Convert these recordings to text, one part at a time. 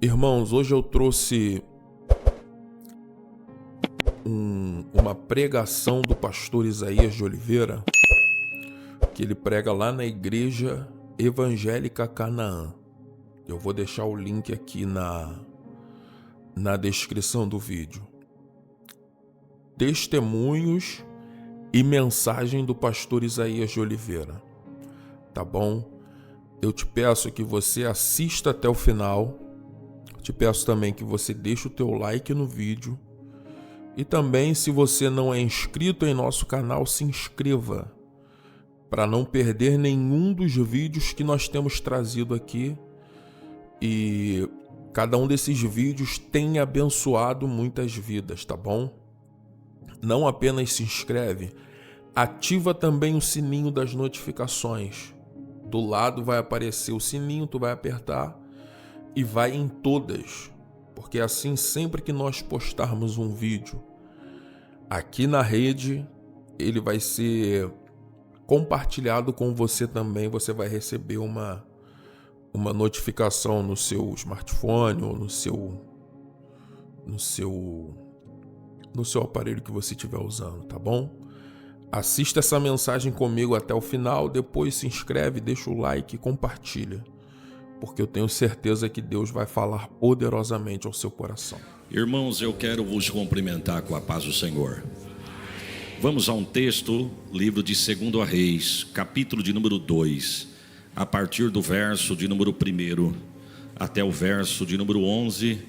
Irmãos, hoje eu trouxe uma pregação do pastor Isaías de Oliveira, que ele prega lá na Igreja Evangélica Canaã. Eu vou deixar o link aqui na descrição do vídeo. Testemunhos e mensagem do pastor Isaías de Oliveira. Tá bom? Eu te peço que você assista até o final. Te peço também que você deixe o teu like no vídeo. E também, se você não é inscrito em nosso canal, se inscreva, para não perder nenhum dos vídeos que nós temos trazido aqui. E cada um desses vídeos tem abençoado muitas vidas, tá bom? Não apenas se inscreve, ativa também o sininho das notificações. Do lado vai aparecer o sininho, tu vai apertar e vai em todas, porque assim sempre que nós postarmos um vídeo aqui na rede, ele vai ser compartilhado com você também. Você vai receber uma notificação no seu smartphone ou no seu aparelho que você estiver usando, tá bom? Assista essa mensagem comigo até o final, depois se inscreve, deixa o like e compartilha, porque eu tenho certeza que Deus vai falar poderosamente ao seu coração. Irmãos, eu quero vos cumprimentar com a paz do Senhor. Vamos a um texto, livro de 2 Reis, capítulo de número 2, a partir do verso de número 1 até o verso de número 11,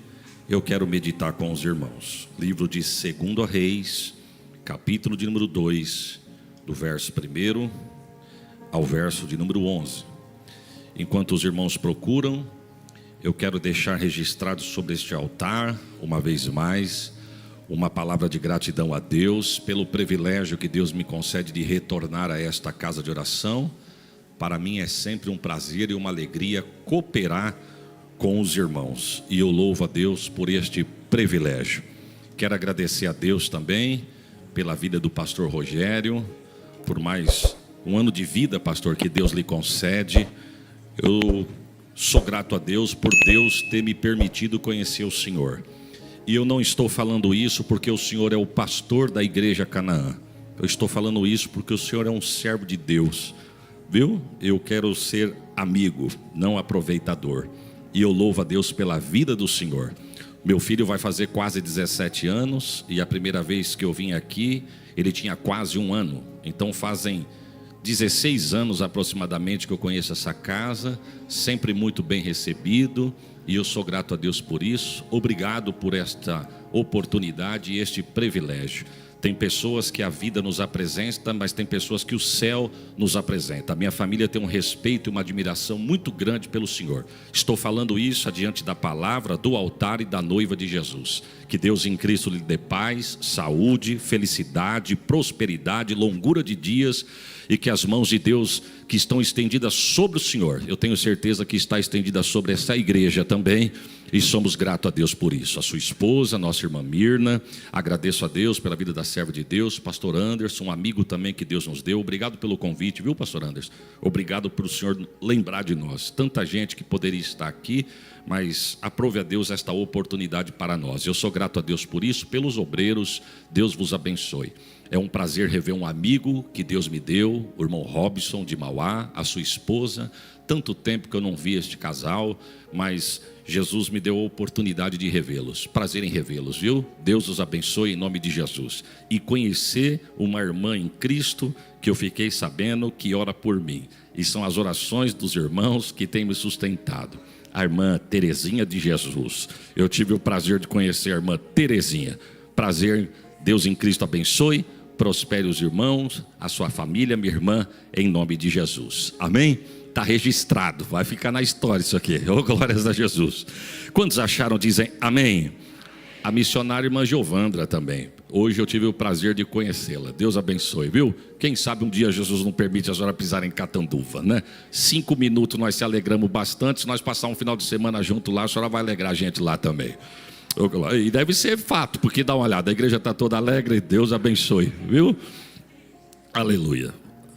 eu quero meditar com os irmãos. Livro de 2 Reis, capítulo de número 2, do verso 1 ao verso de número 11. Enquanto os irmãos procuram, eu quero deixar registrado sobre este altar, uma vez mais, uma palavra de gratidão a Deus pelo privilégio que Deus me concede de retornar a esta casa de oração. Para mim é sempre um prazer e uma alegria cooperar com os irmãos, e eu louvo a Deus por este privilégio. Quero agradecer a Deus também pela vida do pastor Rogério, por mais um ano de vida, pastor, que Deus lhe concede. Eu sou grato a Deus por Deus ter me permitido conhecer o Senhor. E eu não estou falando isso porque o Senhor é o pastor da Igreja Canaã. Eu estou falando isso porque o Senhor é um servo de Deus, viu? Eu quero ser amigo, não aproveitador. E eu louvo a Deus pela vida do Senhor. Meu filho vai fazer quase 17 anos. E a primeira vez que eu vim aqui, ele tinha quase 1 ano. Então fazem 16 anos aproximadamente que eu conheço essa casa, sempre muito bem recebido, e eu sou grato a Deus por isso. Obrigado por esta oportunidade e este privilégio. Tem pessoas que a vida nos apresenta, mas tem pessoas que o céu nos apresenta. A minha família tem um respeito e uma admiração muito grande pelo Senhor. Estou falando isso adiante da palavra, do altar e da noiva de Jesus. Que Deus em Cristo lhe dê paz, saúde, felicidade, prosperidade, longura de dias, e que as mãos de Deus que estão estendidas sobre o Senhor, eu tenho certeza que está estendida sobre essa igreja também, e somos gratos a Deus por isso. A sua esposa, nossa irmã Mirna, agradeço a Deus pela vida da serva de Deus, pastor Anderson, um amigo também que Deus nos deu. Obrigado pelo convite, viu, pastor Anderson? Obrigado por o Senhor lembrar de nós. Tanta gente que poderia estar aqui, mas aprove a Deus esta oportunidade para nós. Eu sou grato a Deus por isso, pelos obreiros. Deus vos abençoe. É um prazer rever um amigo que Deus me deu, o irmão Robson de Mauá, a sua esposa. Tanto tempo que eu não vi este casal, mas Jesus me deu a oportunidade de revê-los. Prazer em revê-los, viu? Deus os abençoe em nome de Jesus. E conhecer uma irmã em Cristo que eu fiquei sabendo que ora por mim. E são as orações dos irmãos que têm me sustentado. A irmã Terezinha de Jesus. Eu tive o prazer de conhecer a irmã Terezinha. Prazer, Deus em Cristo abençoe, prospere os irmãos, a sua família, minha irmã, em nome de Jesus. Amém? Está registrado, vai ficar na história isso aqui. Oh, glórias a Jesus. Quantos acharam, dizem amém? A missionária irmã Giovandra também. Hoje eu tive o prazer de conhecê-la. Deus abençoe, viu? Quem sabe um dia Jesus não permite a senhora pisar em Catanduva, né? 5 minutos nós se alegramos bastante. Se nós passar um final de semana junto lá, a senhora vai alegrar a gente lá também. E deve ser fato, porque dá uma olhada, a igreja está toda alegre. Deus abençoe, viu? Aleluia.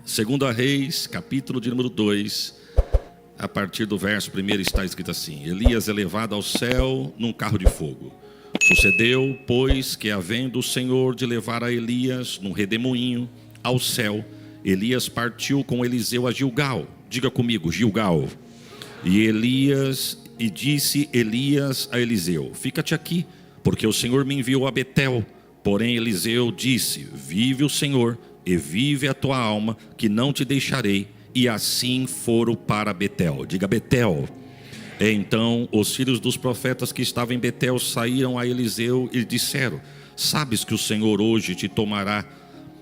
2 Reis, capítulo de número 2, a partir do verso 1 está escrito assim: Elias é levado ao céu num carro de fogo. Sucedeu, pois, que havendo o Senhor de levar a Elias num redemoinho ao céu, Elias partiu com Eliseu a Gilgal. Diga comigo, Gilgal. E disse Elias a Eliseu: fica-te aqui, porque o Senhor me enviou a Betel. Porém Eliseu disse: vive o Senhor, e vive a tua alma, que não te deixarei. E assim foram para Betel. Diga Betel. Então os filhos dos profetas que estavam em Betel saíram a Eliseu e disseram: sabes que o Senhor hoje te tomará,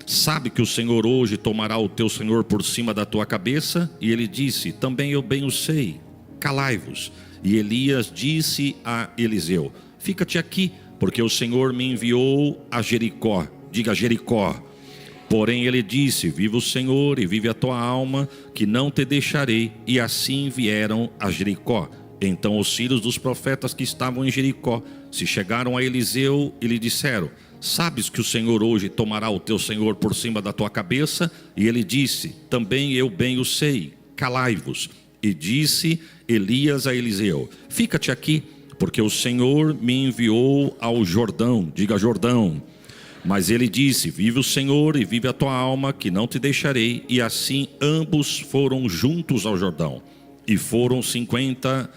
sabe que o Senhor hoje tomará o teu senhor por cima da tua cabeça? E ele disse: também eu bem o sei, calai-vos. E Elias disse a Eliseu: fica-te aqui, porque o Senhor me enviou a Jericó. Diga Jericó. Porém ele disse: vive o Senhor e vive a tua alma, que não te deixarei. E assim vieram a Jericó. Então os filhos dos profetas que estavam em Jericó se chegaram a Eliseu e lhe disseram: sabes que o Senhor hoje tomará o teu senhor por cima da tua cabeça? E ele disse: também eu bem o sei, calai-vos. E disse Elias a Eliseu: fica-te aqui, porque o Senhor me enviou ao Jordão. Diga Jordão. Mas ele disse: vive o Senhor e vive a tua alma, que não te deixarei. E assim ambos foram juntos ao Jordão. E foram 50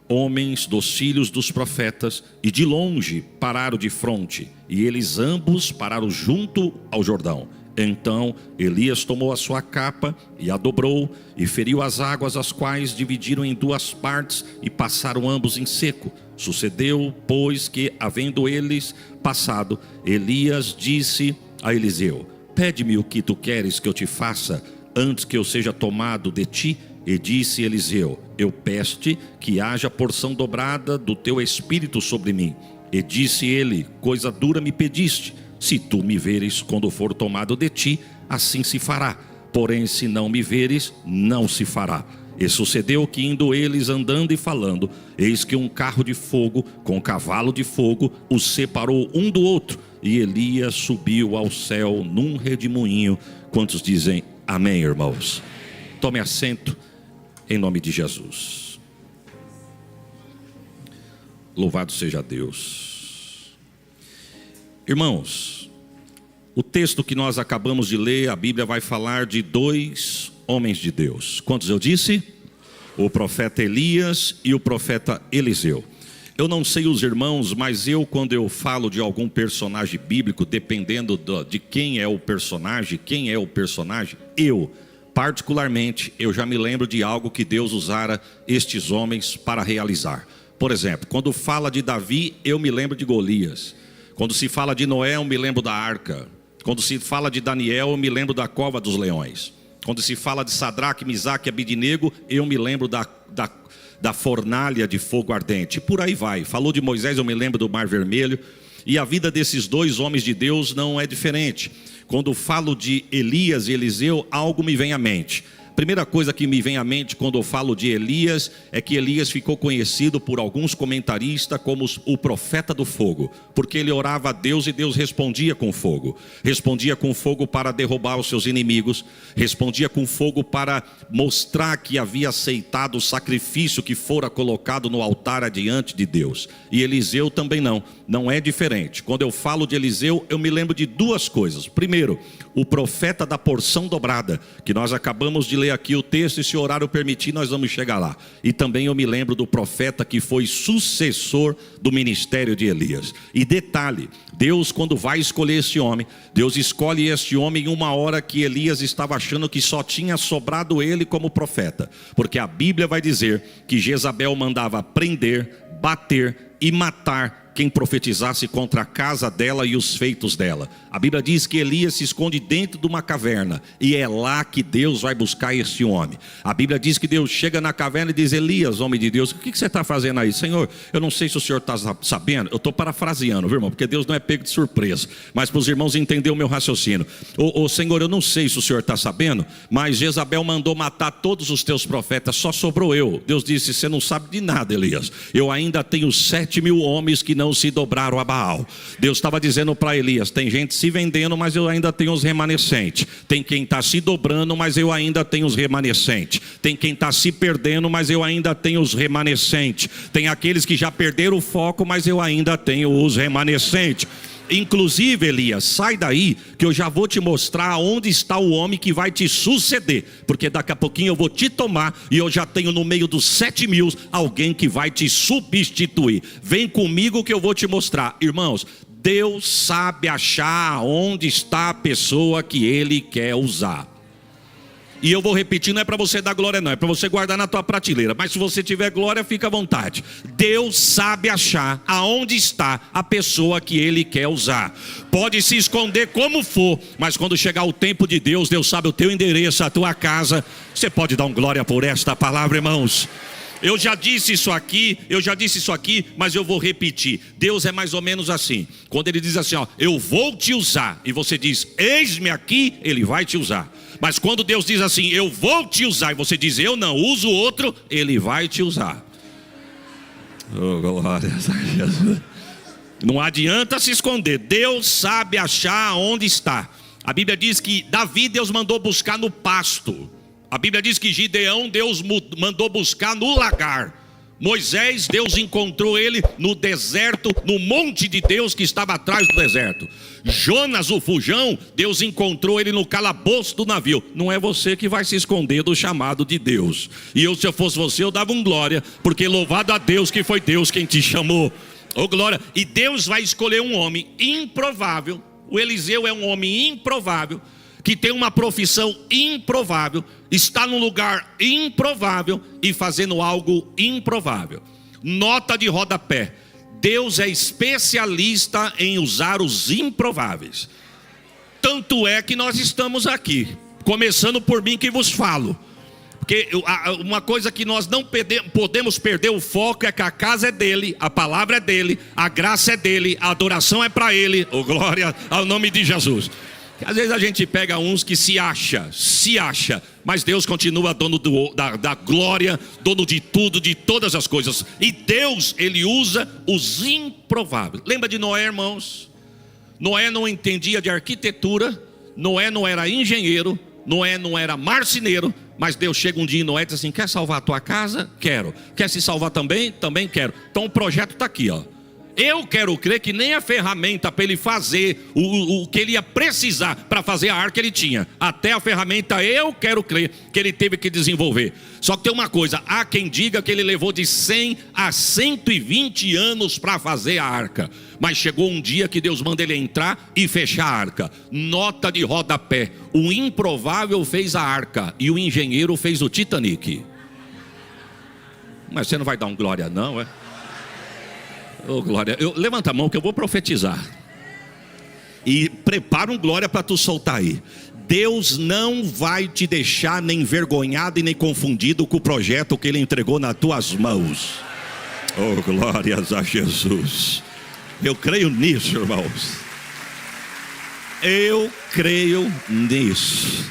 homens dos filhos dos profetas, e de longe pararam de fronte, e eles ambos pararam junto ao Jordão. Então Elias tomou a sua capa e a dobrou, e feriu as águas, as quais dividiram em duas partes, e passaram ambos em seco. Sucedeu, pois, que havendo eles passado, Elias disse a Eliseu: pede-me o que tu queres que eu te faça, antes que eu seja tomado de ti. E disse Eliseu: eu peço-te que haja porção dobrada do teu espírito sobre mim. E disse ele: coisa dura me pediste. Se tu me veres quando for tomado de ti, assim se fará. Porém se não me veres, não se fará. E sucedeu que, indo eles andando e falando, eis que um carro de fogo com cavalo de fogo os separou um do outro. E Elias subiu ao céu num redemoinho. Quantos dizem amém, irmãos? Tome assento em nome de Jesus. Louvado seja Deus. Irmãos, o texto que nós acabamos de ler, a Bíblia vai falar de dois homens de Deus. Quantos eu disse? O profeta Elias e o profeta Eliseu. Eu não sei os irmãos, mas quando eu falo de algum personagem bíblico, dependendo de quem é o personagem, particularmente, eu já me lembro de algo que Deus usara estes homens para realizar. Por exemplo, quando fala de Davi, eu me lembro de Golias. Quando se fala de Noé, eu me lembro da arca. Quando se fala de Daniel, eu me lembro da cova dos leões. Quando se fala de Sadraque, Misaque e Abidnego, eu me lembro da fornalha de fogo ardente. E por aí vai. Falou de Moisés, eu me lembro do Mar Vermelho. E a vida desses dois homens de Deus não é diferente. Quando falo de Elias e Eliseu, algo me vem à mente. Primeira coisa que me vem à mente quando eu falo de Elias é que Elias ficou conhecido por alguns comentaristas como o profeta do fogo, porque ele orava a Deus e Deus respondia com fogo. Respondia com fogo para derrubar os seus inimigos, respondia com fogo para mostrar que havia aceitado o sacrifício que fora colocado no altar adiante de Deus. E Eliseu também não é diferente. Quando eu falo de Eliseu, eu me lembro de duas coisas. Primeiro, o profeta da porção dobrada, que nós acabamos de ler aqui o texto, e se o horário permitir nós vamos chegar lá. E também eu me lembro do profeta que foi sucessor do ministério de Elias. E detalhe, Deus, quando vai escolher esse homem, Deus escolhe este homem em uma hora que Elias estava achando que só tinha sobrado ele como profeta, porque a Bíblia vai dizer que Jezabel mandava prender, bater e matar quem profetizasse contra a casa dela e os feitos dela. A Bíblia diz que Elias se esconde dentro de uma caverna, e é lá que Deus vai buscar esse homem. A Bíblia diz que Deus chega na caverna e diz: Elias, homem de Deus, o que você está fazendo aí? Senhor, eu não sei se o senhor está sabendo. Eu estou parafraseando, viu, irmão? Porque Deus não é pego de surpresa, mas para os irmãos entenderem o meu raciocínio. Senhor, eu não sei se o senhor está sabendo, mas Jezabel mandou matar todos os teus profetas, só sobrou eu. Deus disse: você não sabe de nada, Elias. Eu ainda tenho 7.000 homens que não se dobraram a Baal. Deus estava dizendo para Elias: tem gente se vendendo, mas eu ainda tenho os remanescentes. Tem quem está se dobrando, mas eu ainda tenho os remanescentes. Tem quem está se perdendo, mas eu ainda tenho os remanescentes. Tem aqueles que já perderam o foco, mas eu ainda tenho os remanescentes. Inclusive, Elias, sai daí que eu já vou te mostrar onde está o homem que vai te suceder, porque daqui a pouquinho eu vou te tomar e eu já tenho no meio dos 7.000 alguém que vai te substituir. Vem comigo que eu vou te mostrar. Irmãos, Deus sabe achar onde está a pessoa que Ele quer usar. E eu vou repetir, não é para você dar glória não, é para você guardar na tua prateleira. Mas se você tiver glória, fica à vontade. Deus sabe achar aonde está a pessoa que Ele quer usar. Pode se esconder como for, mas quando chegar o tempo de Deus, Deus sabe o teu endereço, a tua casa. Você pode dar um glória por esta palavra, irmãos? Eu já disse isso aqui, mas eu vou repetir. Deus é mais ou menos assim. Quando Ele diz assim, ó, eu vou te usar, e você diz, eis-me aqui, Ele vai te usar. Mas quando Deus diz assim, eu vou te usar, e você diz, eu não uso o outro, Ele vai te usar. Oh, glória a Jesus. Não adianta se esconder. Deus sabe achar onde está. A Bíblia diz que Davi, Deus mandou buscar no pasto. A Bíblia diz que Gideão, Deus mandou buscar no lagar. Moisés, Deus encontrou ele no deserto, no monte de Deus que estava atrás do deserto. Jonas, o fujão, Deus encontrou ele no calabouço do navio. Não é você que vai se esconder do chamado de Deus. E eu, se eu fosse você, eu dava um glória, porque louvado a Deus que foi Deus quem te chamou. Oh glória. E Deus vai escolher um homem improvável. O Eliseu é um homem improvável, que tem uma profissão improvável, está num lugar improvável e fazendo algo improvável. Nota de rodapé: Deus é especialista em usar os improváveis. Tanto é que nós estamos aqui, começando por mim que vos falo. Porque uma coisa que nós não podemos perder o foco é que a casa é dele, a palavra é dele, a graça é dele, a adoração é para ele. Oh, glória ao nome de Jesus. Às vezes a gente pega uns que se acha, mas Deus continua dono da glória, dono de tudo, de todas as coisas. E Deus, Ele usa os improváveis. Lembra de Noé, irmãos? Noé não entendia de arquitetura, Noé não era engenheiro, Noé não era marceneiro, mas Deus chega um dia em Noé e diz assim, quer salvar a tua casa? Quero. Quer se salvar também? Também quero. Então o projeto está aqui, ó. Eu quero crer que nem a ferramenta para ele fazer o que ele ia precisar para fazer a arca ele tinha. Até a ferramenta eu quero crer que ele teve que desenvolver. Só que tem uma coisa, há quem diga que ele levou de 100 a 120 anos para fazer a arca. Mas chegou um dia que Deus manda ele entrar e fechar a arca. Nota de rodapé: o improvável fez a arca e o engenheiro fez o Titanic. Mas você não vai dar um glória não, é? Oh, glória. Levanta a mão que eu vou profetizar. E prepara um glória para tu soltar aí. Deus não vai te deixar nem envergonhado e nem confundido com o projeto que Ele entregou nas tuas mãos. Oh, glórias a Jesus. Eu creio nisso, irmãos. Eu creio nisso.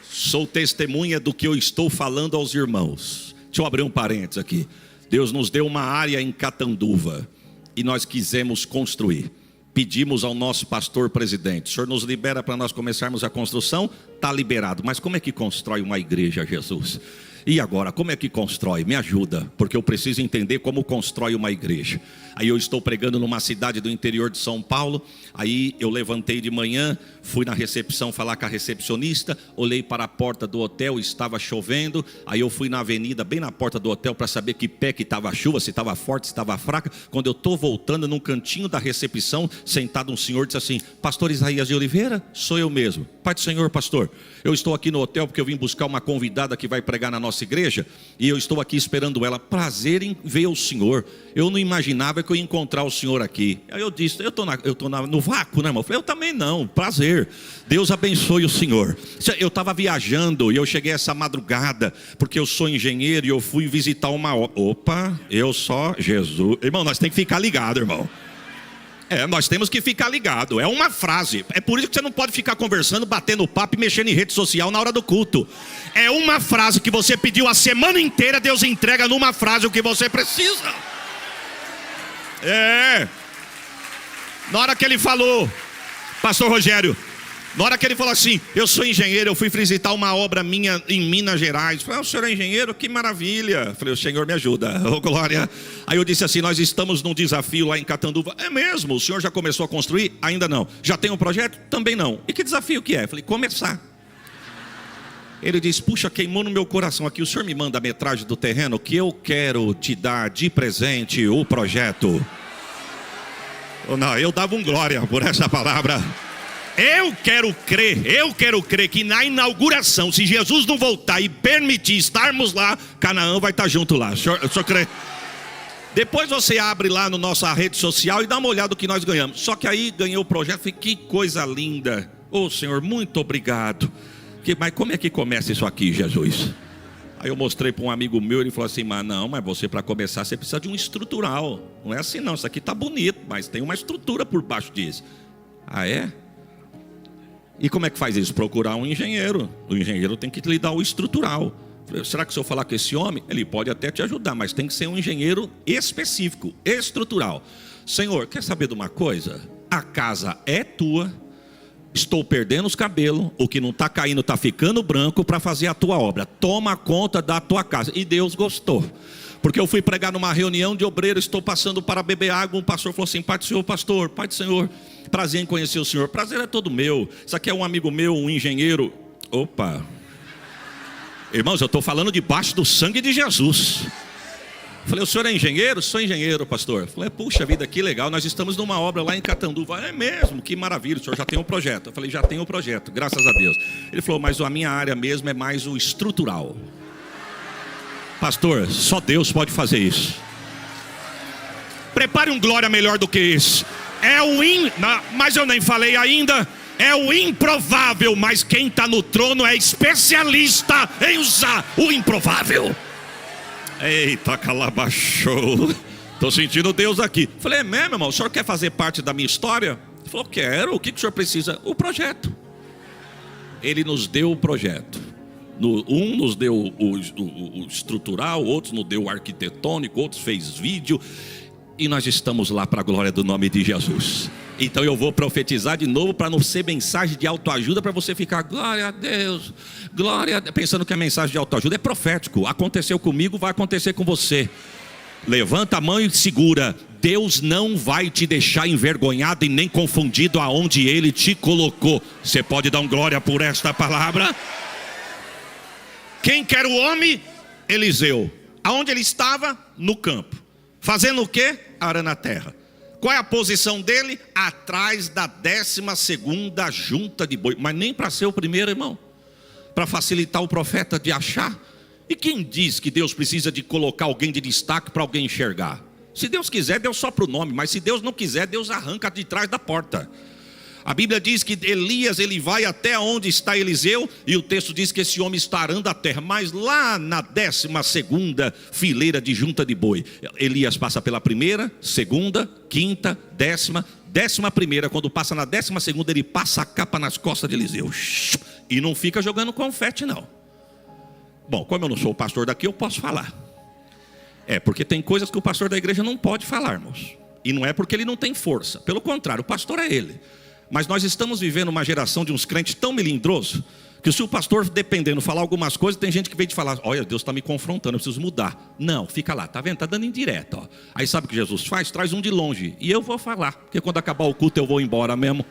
Sou testemunha do que eu estou falando aos irmãos. Deixa eu abrir um parênteses aqui. Deus nos deu uma área em Catanduva e nós quisemos construir. Pedimos ao nosso pastor presidente, o senhor nos libera para nós começarmos a construção? Está liberado, mas como é que constrói uma igreja, Jesus? E agora, como é que constrói? Me ajuda, porque eu preciso entender como constrói uma igreja. Aí eu estou pregando numa cidade do interior de São Paulo. Aí eu levantei de manhã, fui na recepção falar com a recepcionista, olhei para a porta do hotel, estava chovendo. Aí eu fui na avenida, bem na porta do hotel, para saber que pé que estava a chuva, se estava forte, se estava fraca. Quando eu estou voltando, num cantinho da recepção, sentado um senhor, disse assim: pastor Isaías de Oliveira? Sou eu mesmo. Pai do Senhor, pastor, eu estou aqui no hotel porque eu vim buscar uma convidada que vai pregar na nossa igreja, e eu estou aqui esperando ela. Prazer em ver o senhor. Eu não imaginava que eu ia encontrar o senhor aqui. Aí eu disse, eu estou no vácuo, né, irmão? Eu falei, eu também não, prazer. Deus abençoe o senhor. Eu estava viajando e eu cheguei essa madrugada, porque eu sou engenheiro e eu fui visitar uma obra. Opa, eu só, Jesus. Irmão, nós temos que ficar ligado, irmão. Nós temos que ficar ligado. É uma frase. É por isso que você não pode ficar conversando, batendo papo e mexendo em rede social na hora do culto. É uma frase que você pediu a semana inteira, Deus entrega numa frase o que você precisa. Na hora que ele falou, pastor Rogério, na hora que ele falou assim, eu sou engenheiro, eu fui visitar uma obra minha em Minas Gerais. Falei, o senhor é engenheiro? Que maravilha. Falei, o Senhor me ajuda, oh glória. Aí eu disse assim, nós estamos num desafio lá em Catanduva. É mesmo? O senhor já começou a construir? Ainda não. Já tem um projeto? Também não. E que desafio que é? Falei, começar. Ele disse, puxa, queimou no meu coração aqui. O senhor me manda a metragem do terreno que eu quero te dar de presente o projeto. Não, eu dava um glória por essa palavra. Eu quero crer que na inauguração, se Jesus não voltar e permitir estarmos lá, Canaã vai estar junto lá. O senhor crê? Depois você abre lá na nossa rede social e dá uma olhada no que nós ganhamos. Só que aí ganhei o projeto, falei, que coisa linda. Ô Senhor, muito obrigado. Mas como é que começa isso aqui, Jesus? Aí eu mostrei para um amigo meu, ele falou assim, mas você para começar, você precisa de um estrutural. Não é assim não, isso aqui está bonito, mas tem uma estrutura por baixo disso. Ah, é? E como é que faz isso? Procurar um engenheiro. O engenheiro tem que lhe dar o estrutural. Será que se eu falar com esse homem, ele pode até te ajudar, mas tem que ser um engenheiro específico, estrutural. Senhor, quer saber de uma coisa? A casa é tua, estou perdendo os cabelos, o que não está caindo está ficando branco para fazer a tua obra. Toma conta da tua casa. E Deus gostou. Porque eu fui pregar numa reunião de obreiros, estou passando para beber água, um pastor falou assim, Pai do Senhor, pastor, Pai do Senhor, prazer em conhecer o senhor. Prazer é todo meu. Isso aqui é um amigo meu, um engenheiro. Opa. Irmãos, eu estou falando debaixo do sangue de Jesus. Falei, o senhor é engenheiro? Sou engenheiro, pastor. Falei, puxa vida, que legal, nós estamos numa obra lá em Catanduva. É mesmo, que maravilha, o senhor já tem um projeto. Eu falei, já tenho um projeto, graças a Deus. Ele falou, mas a minha área mesmo é mais o estrutural. Pastor, só Deus pode fazer isso. Prepare um glória melhor do que esse. Mas eu nem falei ainda. É o improvável, mas quem está no trono é especialista em usar o improvável. Eita, calabachou. Estou sentindo Deus aqui. Falei, é mesmo, irmão? O senhor quer fazer parte da minha história? Ele falou, quero. O que o senhor precisa? O projeto. Ele nos deu o projeto. Um nos deu o estrutural, outros nos deu o arquitetônico, outros fez vídeo. E nós estamos lá para a glória do nome de Jesus. Então eu vou profetizar de novo para não ser mensagem de autoajuda, para você ficar, glória a Deus, glória a Deus, pensando que a mensagem de autoajuda é profético. Aconteceu comigo, vai acontecer com você. Levanta a mão e segura. Deus não vai te deixar envergonhado e nem confundido aonde Ele te colocou. Você pode dar um glória por esta palavra? Quem quer o homem? Eliseu. Aonde ele estava? No campo. Fazendo o quê? Arando a terra. Qual é a posição dele? Atrás da 12ª junta de boi. Mas nem para ser o primeiro, irmão. Para facilitar o profeta de achar. E quem diz que Deus precisa de colocar alguém de destaque para alguém enxergar? Se Deus quiser, Deus sopra o nome. Mas se Deus não quiser, Deus arranca de trás da porta. A Bíblia diz que Elias, ele vai até onde está Eliseu, e o texto diz que esse homem está arando a terra, mas lá na 12ª fileira de junta de boi, Elias passa pela primeira, segunda, quinta, 11ª, quando passa na 12ª, ele passa a capa nas costas de Eliseu, e não fica jogando confete não. Bom, como eu não sou o pastor daqui, eu posso falar. Porque tem coisas que o pastor da igreja não pode falar, irmãos, e não é porque ele não tem força, pelo contrário, o pastor é ele. Mas nós estamos vivendo uma geração de uns crentes tão melindrosos, que se o pastor, dependendo, falar algumas coisas, tem gente que vem de falar, olha, Deus está me confrontando, eu preciso mudar. Não, fica lá, tá vendo? Está dando indireta, ó. Aí sabe o que Jesus faz? Traz um de longe, e eu vou falar, porque quando acabar o culto eu vou embora mesmo.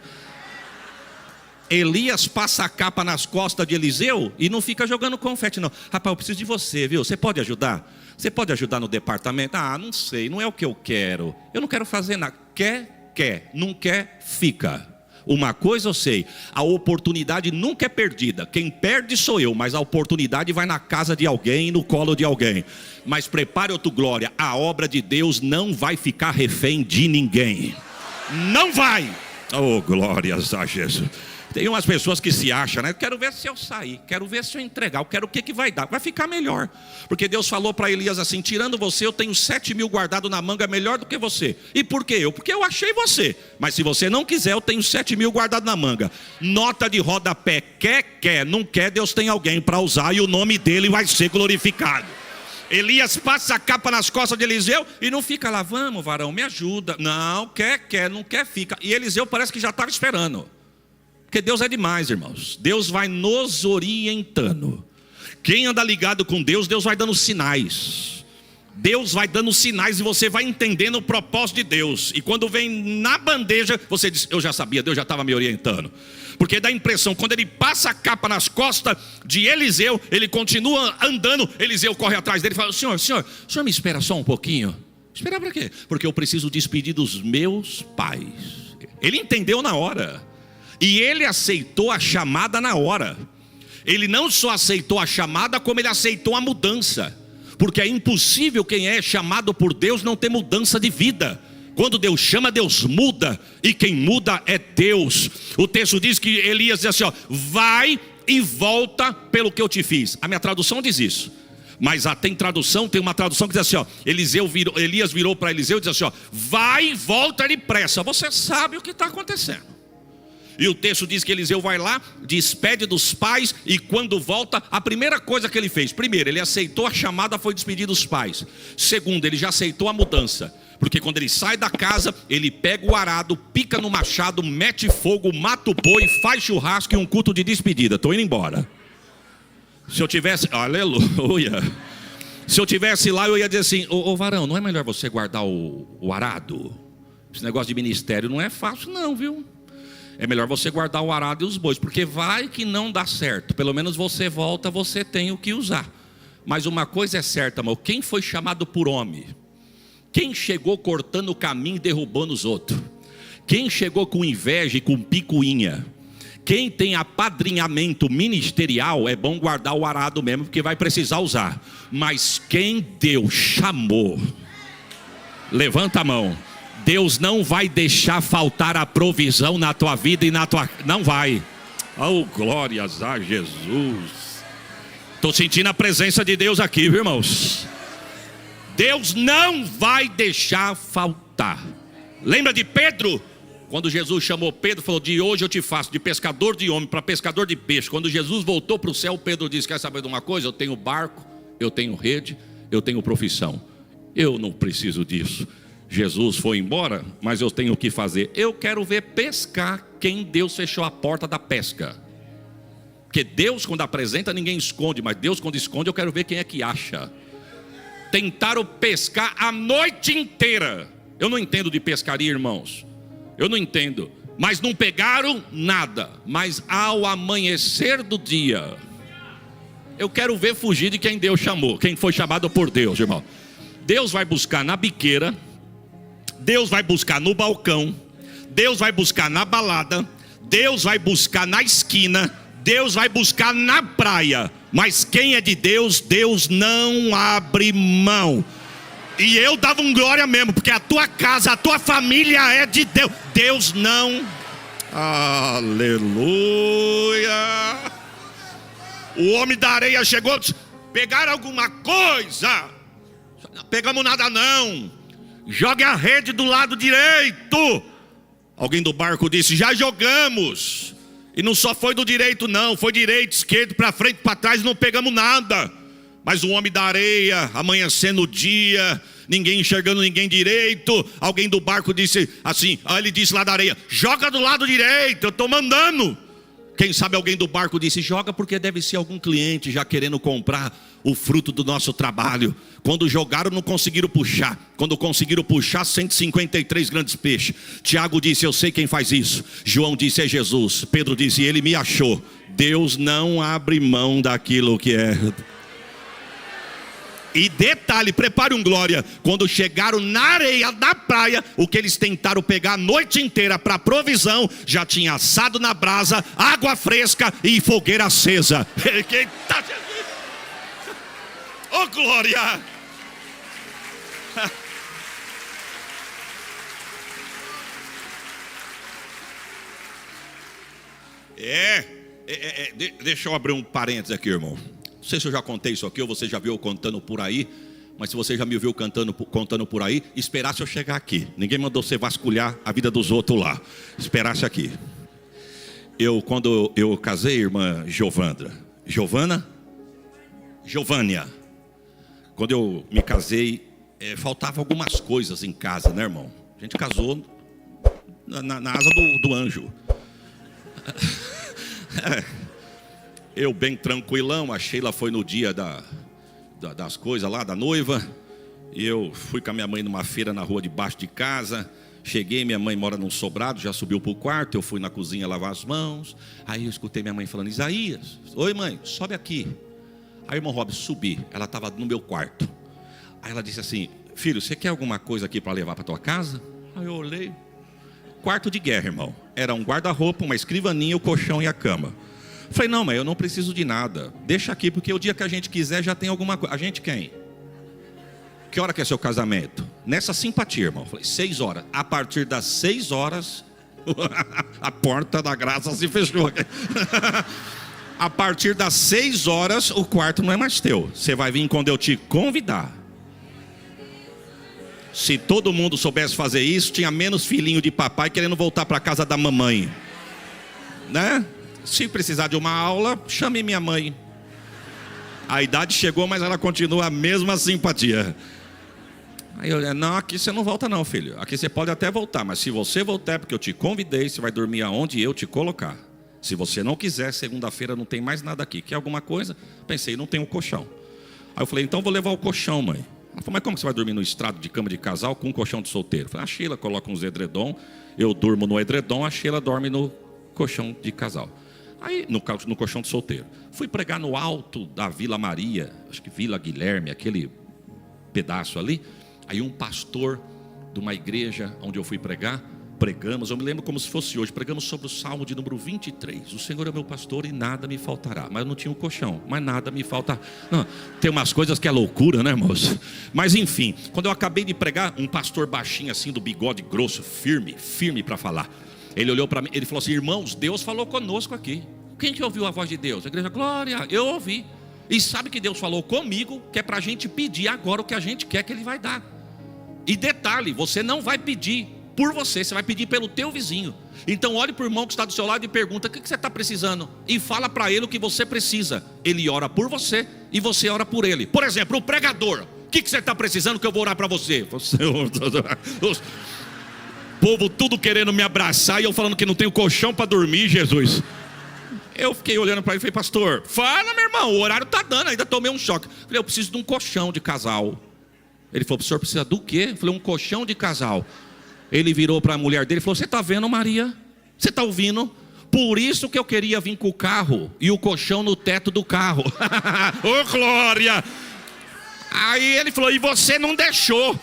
Elias passa a capa nas costas de Eliseu e não fica jogando confete não. Rapaz, eu preciso de você, viu? Você pode ajudar? Você pode ajudar no departamento? Ah, não sei, não é o que eu quero. Eu não quero fazer nada. Quer, não quer, fica. Uma coisa eu sei, a oportunidade nunca é perdida. Quem perde sou eu, mas a oportunidade vai na casa de alguém, no colo de alguém. Mas prepare a tua glória, a obra de Deus não vai ficar refém de ninguém. Não vai. Oh, glórias a Jesus. Tem umas pessoas que se acham, né? Quero ver se eu sair, quero ver se eu entregar, eu quero o que vai dar. Vai ficar melhor. Porque Deus falou para Elias assim: tirando você, eu tenho 7.000 guardado na manga melhor do que você. E por que eu? Porque eu achei você. Mas se você não quiser, eu tenho 7.000 guardado na manga. Nota de rodapé: quer, não quer, Deus tem alguém para usar e o nome dele vai ser glorificado. Elias passa a capa nas costas de Eliseu e não fica lá: vamos, varão, me ajuda. Não, quer, não quer, fica. E Eliseu parece que já estava esperando. Porque Deus é demais, irmãos. Deus vai nos orientando. Quem anda ligado com Deus, Deus vai dando sinais. Deus vai dando sinais e você vai entendendo o propósito de Deus. E quando vem na bandeja, você diz: eu já sabia, Deus já estava me orientando. Porque dá a impressão, quando ele passa a capa nas costas de Eliseu, ele continua andando, Eliseu corre atrás dele e fala: senhor me espera só um pouquinho. Esperar para quê? Porque eu preciso despedir dos meus pais. Ele entendeu na hora. E ele aceitou a chamada na hora. Ele não só aceitou a chamada, como ele aceitou a mudança. Porque é impossível quem é chamado por Deus não ter mudança de vida. Quando Deus chama, Deus muda. E quem muda é Deus. O texto diz que Elias diz assim: ó, vai e volta pelo que eu te fiz. A minha tradução diz isso. Mas tem uma tradução que diz assim: ó, Elias virou para Eliseu e diz assim: ó, vai e volta depressa. Você sabe o que está acontecendo. E o texto diz que Eliseu vai lá, despede dos pais, e quando volta, a primeira coisa que ele fez: primeiro, ele aceitou a chamada, foi despedir dos pais. Segundo, ele já aceitou a mudança. Porque quando ele sai da casa, ele pega o arado, pica no machado, mete fogo, mata o boi, faz churrasco e um culto de despedida. Estou indo embora. Se eu tivesse, aleluia, se eu tivesse lá, eu ia dizer assim: ô varão, não é melhor você guardar o arado? Esse negócio de ministério não é fácil não, viu? É melhor você guardar o arado e os bois, porque vai que não dá certo. Pelo menos você volta, você tem o que usar. Mas uma coisa é certa, irmão: quem foi chamado por homem? Quem chegou cortando o caminho e derrubando os outros? Quem chegou com inveja e com picuinha? Quem tem apadrinhamento ministerial, é bom guardar o arado mesmo, porque vai precisar usar. Mas quem Deus chamou, levanta a mão. Deus não vai deixar faltar a provisão na tua vida e na tua... Não vai. Oh, glórias a Jesus. Estou sentindo a presença de Deus aqui, viu, irmãos? Deus não vai deixar faltar. Lembra de Pedro? Quando Jesus chamou Pedro, falou: de hoje eu te faço de pescador de homem para pescador de peixe. Quando Jesus voltou para o céu, Pedro disse: quer saber de uma coisa? Eu tenho barco, eu tenho rede, eu tenho profissão. Eu não preciso disso. Jesus foi embora, mas eu tenho o que fazer. Eu quero ver pescar quem Deus fechou a porta da pesca. Porque Deus, quando apresenta, ninguém esconde. Mas Deus, quando esconde, eu quero ver quem é que acha. Tentaram pescar a noite inteira. Eu não entendo de pescaria, irmãos. Eu não entendo. Mas não pegaram nada. Mas ao amanhecer do dia, eu quero ver fugir de quem Deus chamou. Quem foi chamado por Deus, irmão. Deus vai buscar na biqueira, Deus vai buscar no balcão, Deus vai buscar na balada, Deus vai buscar na esquina, Deus vai buscar na praia. Mas quem é de Deus, Deus não abre mão. E eu dava um glória mesmo, porque a tua casa, a tua família é de Deus. Deus não... Aleluia. O homem da areia chegou, disse: pegaram alguma coisa? Não pegamos nada não. Jogue a rede do lado direito. Alguém do barco disse: já jogamos. E não só foi do direito não, foi direito, esquerdo, para frente, para trás, não pegamos nada. Mas o homem da areia, amanhecendo o dia, ninguém enxergando ninguém direito. Alguém do barco disse assim, ele disse lá da areia: joga do lado direito, eu estou mandando. Quem sabe alguém do barco disse: joga porque deve ser algum cliente já querendo comprar o fruto do nosso trabalho. Quando jogaram, não conseguiram puxar. Quando conseguiram puxar, 153 grandes peixes. Tiago disse: eu sei quem faz isso. João disse: é Jesus. Pedro disse: ele me achou. Deus não abre mão daquilo que é. E detalhe, prepare um glória: quando chegaram na areia da praia, o que eles tentaram pegar a noite inteira para provisão, já tinha assado na brasa, água fresca e fogueira acesa. Eita Jesus! Oh glória! Deixa eu abrir um parênteses aqui, irmão. Não sei se eu já contei isso aqui ou você já viu eu contando por aí. Mas se você já me viu contando por aí, esperasse eu chegar aqui. Ninguém mandou você vasculhar a vida dos outros lá. Esperasse aqui. Quando eu casei, irmã Giovânia. Quando eu me casei, faltava algumas coisas em casa, né, irmão? A gente casou na asa do anjo. Eu bem tranquilão, a Sheila foi no dia das coisas lá, da noiva. E eu fui com a minha mãe numa feira na rua debaixo de casa. Cheguei, minha mãe mora num sobrado, já subiu para o quarto. Eu fui na cozinha lavar as mãos. Aí eu escutei minha mãe falando: Isaías, oi mãe, sobe aqui. Aí o irmão Robson, subi, ela estava no meu quarto. Aí ela disse assim: filho, você quer alguma coisa aqui para levar para tua casa? Aí eu olhei, quarto de guerra, irmão. Era um guarda-roupa, uma escrivaninha, o colchão e a cama. Falei: não, mãe, eu não preciso de nada. Deixa aqui, porque o dia que a gente quiser já tem alguma coisa. A gente quem? Que hora que é seu casamento? Nessa simpatia, irmão. Falei: 6 horas. A partir das 6 horas, a porta da graça se fechou. A partir das 6 horas, o quarto não é mais teu. Você vai vir quando eu te convidar. Se todo mundo soubesse fazer isso, tinha menos filhinho de papai querendo voltar para a casa da mamãe, né? Se precisar de uma aula, chame minha mãe. A idade chegou, mas ela continua a mesma simpatia. Aí eu: não, aqui você não volta não, filho. Aqui você pode até voltar, mas se você voltar é porque eu te convidei, você vai dormir aonde eu te colocar. Se você não quiser, segunda-feira não tem mais nada aqui. Quer alguma coisa? Pensei: não tem um colchão. Aí eu falei: então vou levar o colchão, mãe. Ela falou: mas como você vai dormir no estrado de cama de casal com um colchão de solteiro? Eu falei: a Sheila coloca uns edredom, eu durmo no edredom, a Sheila dorme no colchão de casal. Aí no colchão de solteiro. Fui pregar no alto da Vila Maria, acho que Vila Guilherme, aquele pedaço ali. Aí um pastor de uma igreja onde eu fui pregar, pregamos, eu me lembro como se fosse hoje, pregamos sobre o Salmo de número 23. O Senhor é meu pastor e nada me faltará. Mas eu não tinha um colchão, mas nada me falta. Não, tem umas coisas que é loucura, né, moço? Mas enfim, quando eu acabei de pregar, um pastor baixinho assim, do bigode grosso, firme para falar. Ele olhou para mim, ele falou assim: irmãos, Deus falou conosco aqui. Quem que ouviu a voz de Deus? A igreja: glória, eu ouvi. E sabe que Deus falou comigo, que é para a gente pedir agora o que a gente quer que Ele vai dar. E detalhe, você não vai pedir por você vai pedir pelo teu vizinho. Então olhe para o irmão que está do seu lado e pergunta: o que você está precisando? E fala para ele o que você precisa. Ele ora por você e você ora por ele. Por exemplo, o pregador: o que você está precisando que eu vou orar para você? O povo tudo querendo me abraçar e eu falando que não tenho colchão para dormir, Jesus. Eu fiquei olhando para ele e falei: pastor, fala, meu irmão, o horário está dando, ainda tomei um choque. Falei: eu preciso de um colchão de casal. Ele falou: o senhor precisa do quê? Eu falei: um colchão de casal. Ele virou para a mulher dele e falou: você está vendo, Maria? Você está ouvindo? Por isso que eu queria vir com o carro e o colchão no teto do carro. Ô, glória! Aí ele falou: e você não deixou.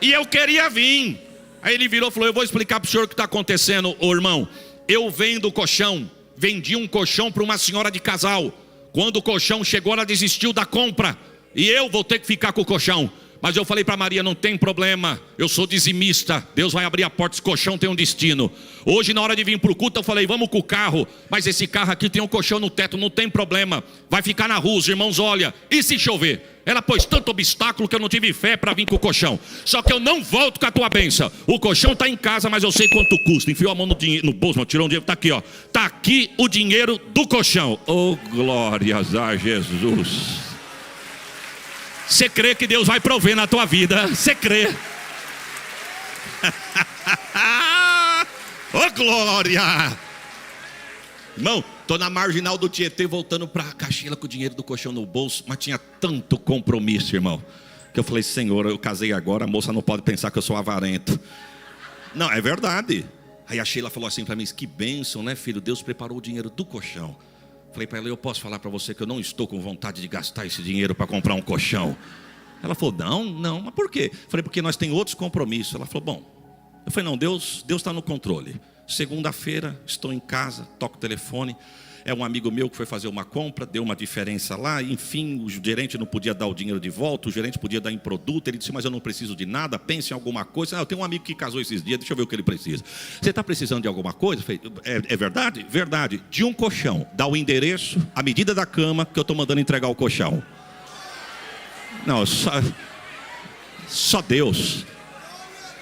E eu queria vir. Aí ele virou e falou: eu vou explicar para o senhor o que está acontecendo, ô irmão. Eu vendo o colchão, vendi um colchão para uma senhora de casal. Quando o colchão chegou, ela desistiu da compra. E eu vou ter que ficar com o colchão. Mas eu falei para Maria: não tem problema, eu sou dizimista, Deus vai abrir a porta, esse colchão tem um destino. Hoje na hora de vir para o culto eu falei: vamos com o carro, mas esse carro aqui tem um colchão no teto, não tem problema, vai ficar na rua, os irmãos olham. E se chover? Ela pôs tanto obstáculo que eu não tive fé para vir com o colchão. Só que eu não volto com a tua bênção. O colchão está em casa, mas eu sei quanto custa. Enfiou a mão no bolso, tirou um dinheiro, está aqui, ó. Está aqui o dinheiro do colchão. Oh, glórias a Jesus. Você crê que Deus vai prover na tua vida? Você crê? Oh, glória! Irmão, estou na marginal do Tietê voltando para a Caxila com o dinheiro do colchão no bolso. Mas tinha tanto compromisso, irmão, que eu falei: Senhor, eu casei agora, a moça não pode pensar que eu sou avarento. Não, é verdade. Aí a Sheila falou assim para mim: que bênção, né, filho? Deus preparou o dinheiro do colchão. Falei para ela: eu posso falar para você que eu não estou com vontade de gastar esse dinheiro para comprar um colchão? Ela falou: não, mas por quê? Falei: porque nós temos outros compromissos. Ela falou: bom. Eu falei: não, Deus está no controle. Segunda-feira, estou em casa, toco o telefone. é um amigo meu que foi fazer uma compra, deu uma diferença lá, enfim, o gerente não podia dar o dinheiro de volta, o gerente podia dar em produto, ele disse, mas eu não preciso de nada, pense em alguma coisa. Eu tenho um amigo que casou esses dias, deixa eu ver o que ele precisa. Você está precisando de alguma coisa? Eu falei, é verdade? Verdade. De um colchão, dá o endereço, a medida da cama, que eu estou mandando entregar o colchão. Não, só Deus.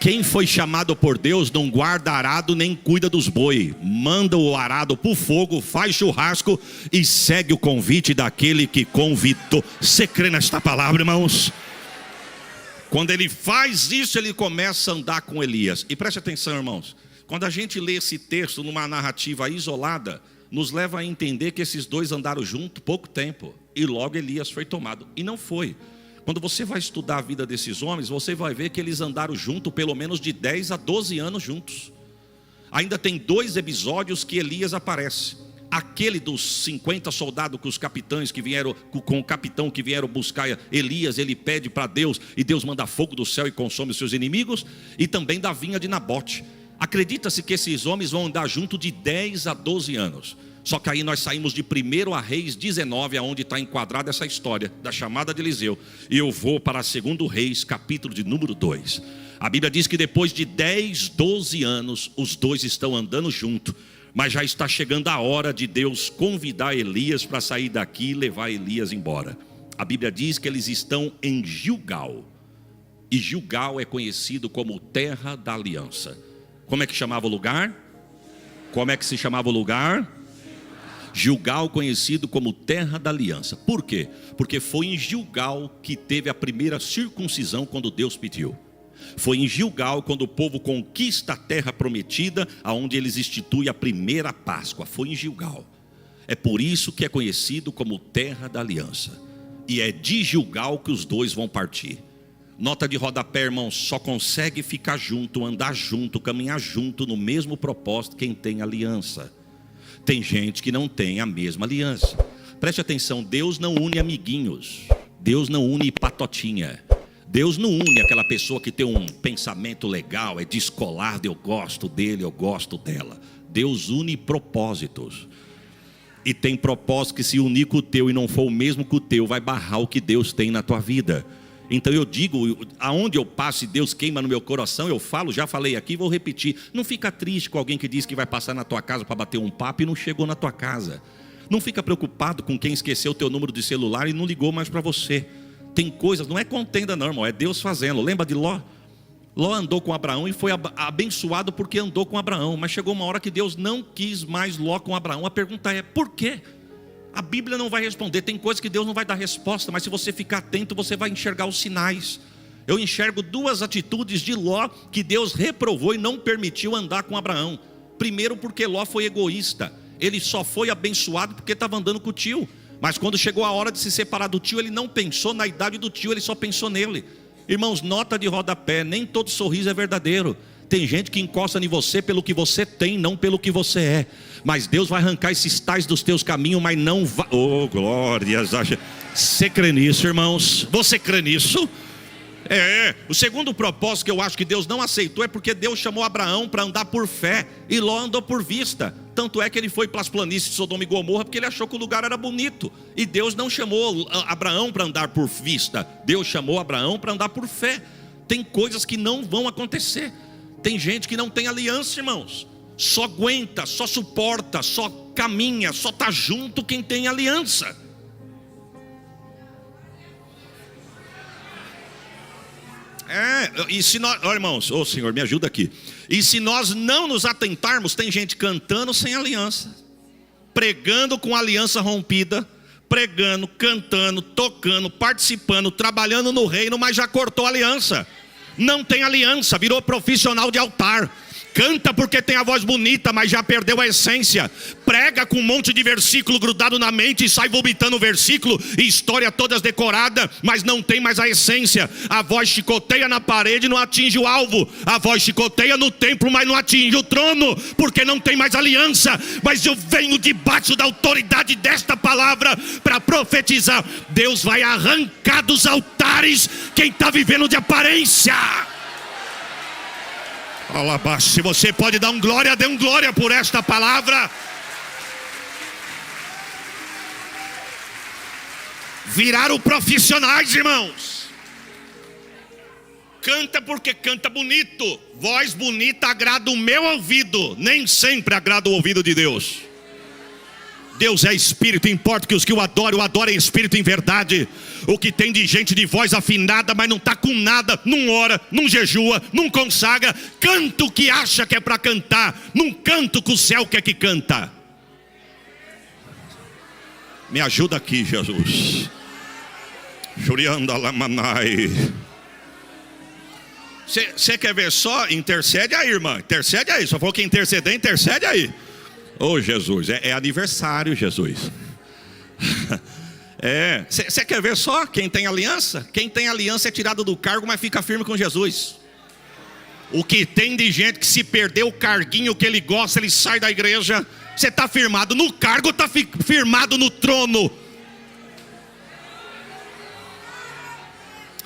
Quem foi chamado por Deus não guarda arado nem cuida dos boi. Manda o arado para o fogo, faz churrasco e segue o convite daquele que convidou. Você crê nesta palavra, irmãos? Quando ele faz isso, ele começa a andar com Elias. E preste atenção, irmãos. Quando a gente lê esse texto numa narrativa isolada, nos leva a entender que esses dois andaram juntos pouco tempo. E logo Elias foi tomado. E não foi. Quando você vai estudar a vida desses homens, você vai ver que eles andaram juntos pelo menos de 10 a 12 anos juntos. Ainda tem 2 episódios que Elias aparece. Aquele dos 50 soldados com os capitães que vieram, com o capitão que vieram buscar Elias, ele pede para Deus, e Deus manda fogo do céu e consome os seus inimigos. E também da vinha de Nabote. Acredita-se que esses homens vão andar junto de 10 a 12 anos. Só que aí nós saímos de 1 a Reis 19, aonde está enquadrada essa história da chamada de Eliseu. E eu vou para 2 Reis, capítulo de número 2. A Bíblia diz que depois de 10, 12 anos, os dois estão andando junto. Mas já está chegando a hora de Deus convidar Elias para sair daqui e levar Elias embora. A Bíblia diz que eles estão em Gilgal. E Gilgal é conhecido como terra da aliança. Como é que chamava o lugar? Como é que se chamava o lugar? Gilgal, conhecido como terra da aliança. Por quê? Porque foi em Gilgal que teve a primeira circuncisão quando Deus pediu. Foi em Gilgal quando o povo conquista a terra prometida, aonde eles instituem a primeira Páscoa. Foi em Gilgal. É por isso que é conhecido como terra da aliança. E é de Gilgal que os dois vão partir. Nota de rodapé, irmãos, só consegue ficar junto, andar junto, caminhar junto no mesmo propósito quem tem aliança. Tem gente que não tem a mesma aliança. Preste atenção, Deus não une amiguinhos. Deus não une patotinha. Deus não une aquela pessoa que tem um pensamento legal, é descolado, eu gosto dele, eu gosto dela. Deus une propósitos. E tem propósito que se unir com o teu e não for o mesmo que o teu, vai barrar o que Deus tem na tua vida. Então eu digo, aonde eu passo e Deus queima no meu coração, eu falo, já falei aqui, vou repetir. Não fica triste com alguém que diz que vai passar na tua casa para bater um papo e não chegou na tua casa. Não fica preocupado com quem esqueceu o teu número de celular e não ligou mais para você. Tem coisas, não é contenda não, irmão, é Deus fazendo. Lembra de Ló? Ló andou com Abraão e foi abençoado porque andou com Abraão. Mas chegou uma hora que Deus não quis mais Ló com Abraão. A pergunta é, por quê? A Bíblia não vai responder, tem coisas que Deus não vai dar resposta, mas se você ficar atento, você vai enxergar os sinais. Eu enxergo 2 atitudes de Ló que Deus reprovou e não permitiu andar com Abraão. Primeiro, porque Ló foi egoísta. Ele só foi abençoado porque estava andando com o tio. Mas quando chegou a hora de se separar do tio, ele não pensou na idade do tio, ele só pensou nele. Irmãos, nota de rodapé, nem todo sorriso é verdadeiro. Tem gente que encosta em você pelo que você tem, não pelo que você é. Mas Deus vai arrancar esses tais dos teus caminhos, mas não vai. Oh, glórias. Você crê nisso, irmãos? Você crê nisso? O segundo propósito que eu acho que Deus não aceitou é porque Deus chamou Abraão para andar por fé e Ló andou por vista. Tanto é que ele foi para as planícies de Sodoma e Gomorra porque ele achou que o lugar era bonito. E Deus não chamou Abraão para andar por vista. Deus chamou Abraão para andar por fé. Tem coisas que não vão acontecer. Tem gente que não tem aliança, irmãos. Só aguenta, só suporta, só caminha, só está junto quem tem aliança. E se nós, irmãos, Senhor, me ajuda aqui. E se nós não nos atentarmos, tem gente cantando sem aliança, pregando com aliança rompida, pregando, cantando, tocando, participando, trabalhando no reino, mas já cortou a aliança. Não tem aliança, virou profissional de altar. Canta porque tem a voz bonita, mas já perdeu a essência. Prega com um monte de versículo grudado na mente e sai vomitando o versículo e história todas decorada, mas não tem mais a essência. A voz chicoteia na parede e não atinge o alvo. A voz chicoteia no templo, mas não atinge o trono, porque não tem mais aliança. Mas eu venho debaixo da autoridade desta palavra para profetizar. Deus vai arrancar dos altares quem está vivendo de aparência. Se você pode dar um glória, dê um glória por esta palavra. Viraram profissionais, irmãos. Canta porque canta bonito. Voz bonita agrada o meu ouvido. Nem sempre agrada o ouvido de Deus. Deus é espírito, importa que os que o adorem em espírito e em verdade. O que tem de gente de voz afinada, mas não está com nada, não ora, não jejua, não consagra, canta o que acha que é para cantar, não canta o que o céu quer que canta. Me ajuda aqui, Jesus. Jurianda Lamanai. Você quer ver só? Intercede aí, irmã, intercede aí. Só falou que interceder, intercede aí. Oh, Jesus, é aniversário, Jesus. Você quer ver só quem tem aliança? Quem tem aliança é tirado do cargo, mas fica firme com Jesus. O que tem de gente que se perder o carguinho que ele gosta, ele sai da igreja. Você está firmado no cargo, está firmado no trono.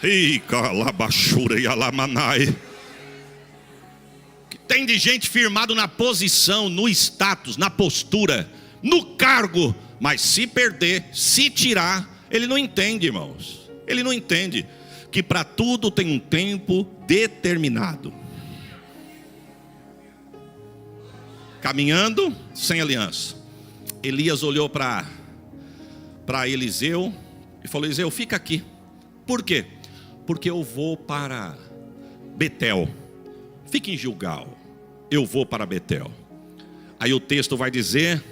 Ih, calabachura e alamanai. Tem de gente firmado na posição, no status, na postura, no cargo, mas se perder, se tirar, ele não entende, irmãos. Ele não entende que para tudo tem um tempo determinado. Caminhando sem aliança, Elias olhou para Eliseu e falou: Eliseu, fica aqui. Por quê? Porque eu vou para Betel. Fique em Gilgal, eu vou para Betel. Aí o texto vai dizer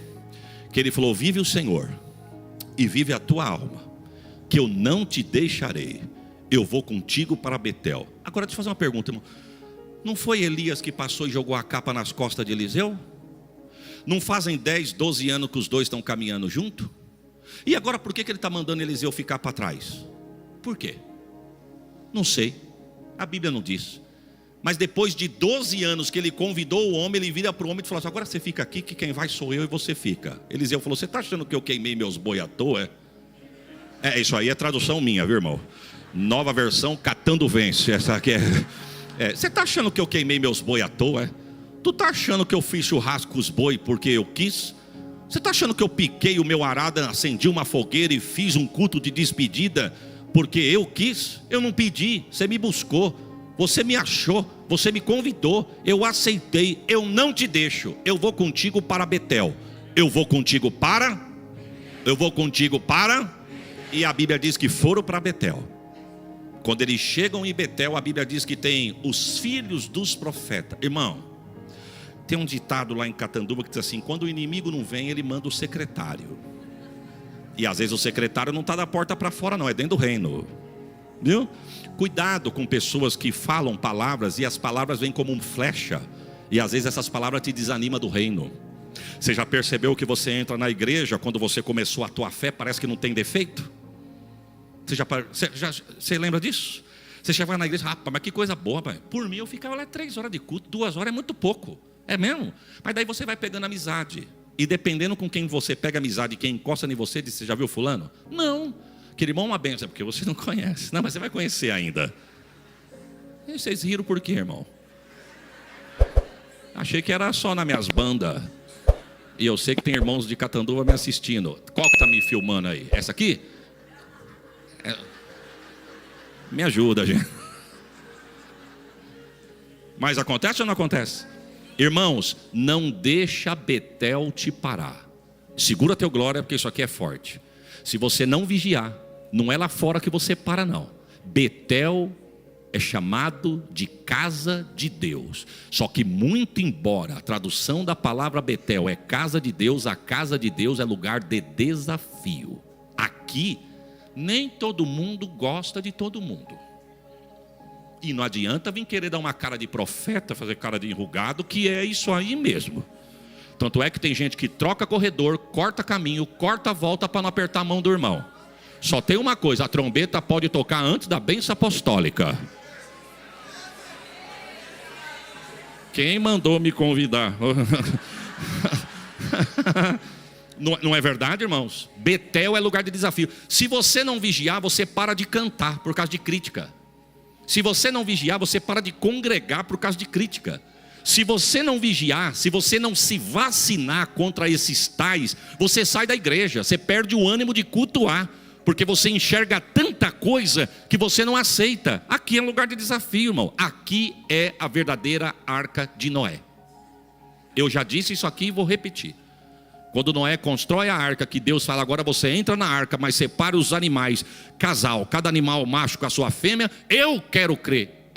que ele falou: vive o Senhor e vive a tua alma, que eu não te deixarei, eu vou contigo para Betel. Agora deixa eu fazer uma pergunta, irmão. Não foi Elias que passou e jogou a capa nas costas de Eliseu? Não fazem 10, 12 anos que os dois estão caminhando junto? E agora por que ele está mandando Eliseu ficar para trás? Por quê? Não sei, a Bíblia não diz. Mas depois de 12 anos que ele convidou o homem, ele vira para o homem e falou assim: agora você fica aqui, que quem vai sou eu e você fica. Eliseu falou: você está achando que eu queimei meus boi à toa? Isso aí é tradução minha, viu, irmão? Nova versão, catando vence. Essa aqui você está achando que eu queimei meus boi à toa? Tu está achando que eu fiz churrasco com os boi porque eu quis? Você está achando que eu piquei o meu arado, acendi uma fogueira e fiz um culto de despedida porque eu quis? Eu não pedi, você me buscou. Você me achou, você me convidou, eu aceitei, eu não te deixo. Eu vou contigo para Betel. Eu vou contigo para. E a Bíblia diz que foram para Betel. Quando eles chegam em Betel, a Bíblia diz que tem os filhos dos profetas. Irmão, tem um ditado lá em Catanduva que diz assim: quando o inimigo não vem, ele manda o secretário. E às vezes o secretário não está da porta para fora não, é dentro do reino. Viu? Cuidado com pessoas que falam palavras e as palavras vêm como uma flecha. E às vezes essas palavras te desanimam do reino. Você já percebeu que você entra na igreja, quando você começou a tua fé, parece que não tem defeito? Você lembra disso? Você já vai na igreja: rapaz, mas que coisa boa, pai. Por mim eu ficava lá 3 horas de culto, 2 horas é muito pouco. É mesmo? Mas daí você vai pegando amizade. E dependendo com quem você pega amizade, quem encosta em você, diz: você já viu fulano? Não. Aquele irmão é uma benção, porque você não conhece. Não, mas você vai conhecer ainda. E vocês riram por quê, irmão? Achei que era só nas minhas bandas. E eu sei que tem irmãos de Catanduva me assistindo. Qual que está me filmando aí? Essa aqui? Me ajuda, gente. Mas acontece ou não acontece? Irmãos, não deixa Betel te parar. Segura teu glória, porque isso aqui é forte. Se você não vigiar, não é lá fora que você para não. Betel é chamado de casa de Deus. Só que muito embora a tradução da palavra Betel é casa de Deus, a casa de Deus é lugar de desafio. Aqui, nem todo mundo gosta de todo mundo. E não adianta vir querer dar uma cara de profeta, fazer cara de enrugado, que é isso aí mesmo. Tanto é que tem gente que troca corredor, corta caminho, corta a volta para não apertar a mão do irmão. Só tem uma coisa: a trombeta pode tocar antes da bênção apostólica. Quem mandou me convidar? Não é verdade, irmãos? Betel é lugar de desafio. Se você não vigiar, você para de cantar por causa de crítica. Se você não vigiar, você para de congregar por causa de crítica. Se você não vigiar, se você não se vacinar contra esses tais, você sai da igreja, você perde o ânimo de cultuar. Porque você enxerga tanta coisa que você não aceita. Aqui é um lugar de desafio, irmão. Aqui é a verdadeira arca de Noé. Eu já disse isso aqui e vou repetir. Quando Noé constrói a arca, que Deus fala, agora você entra na arca, mas separa os animais, casal, cada animal macho com a sua fêmea, eu quero crer,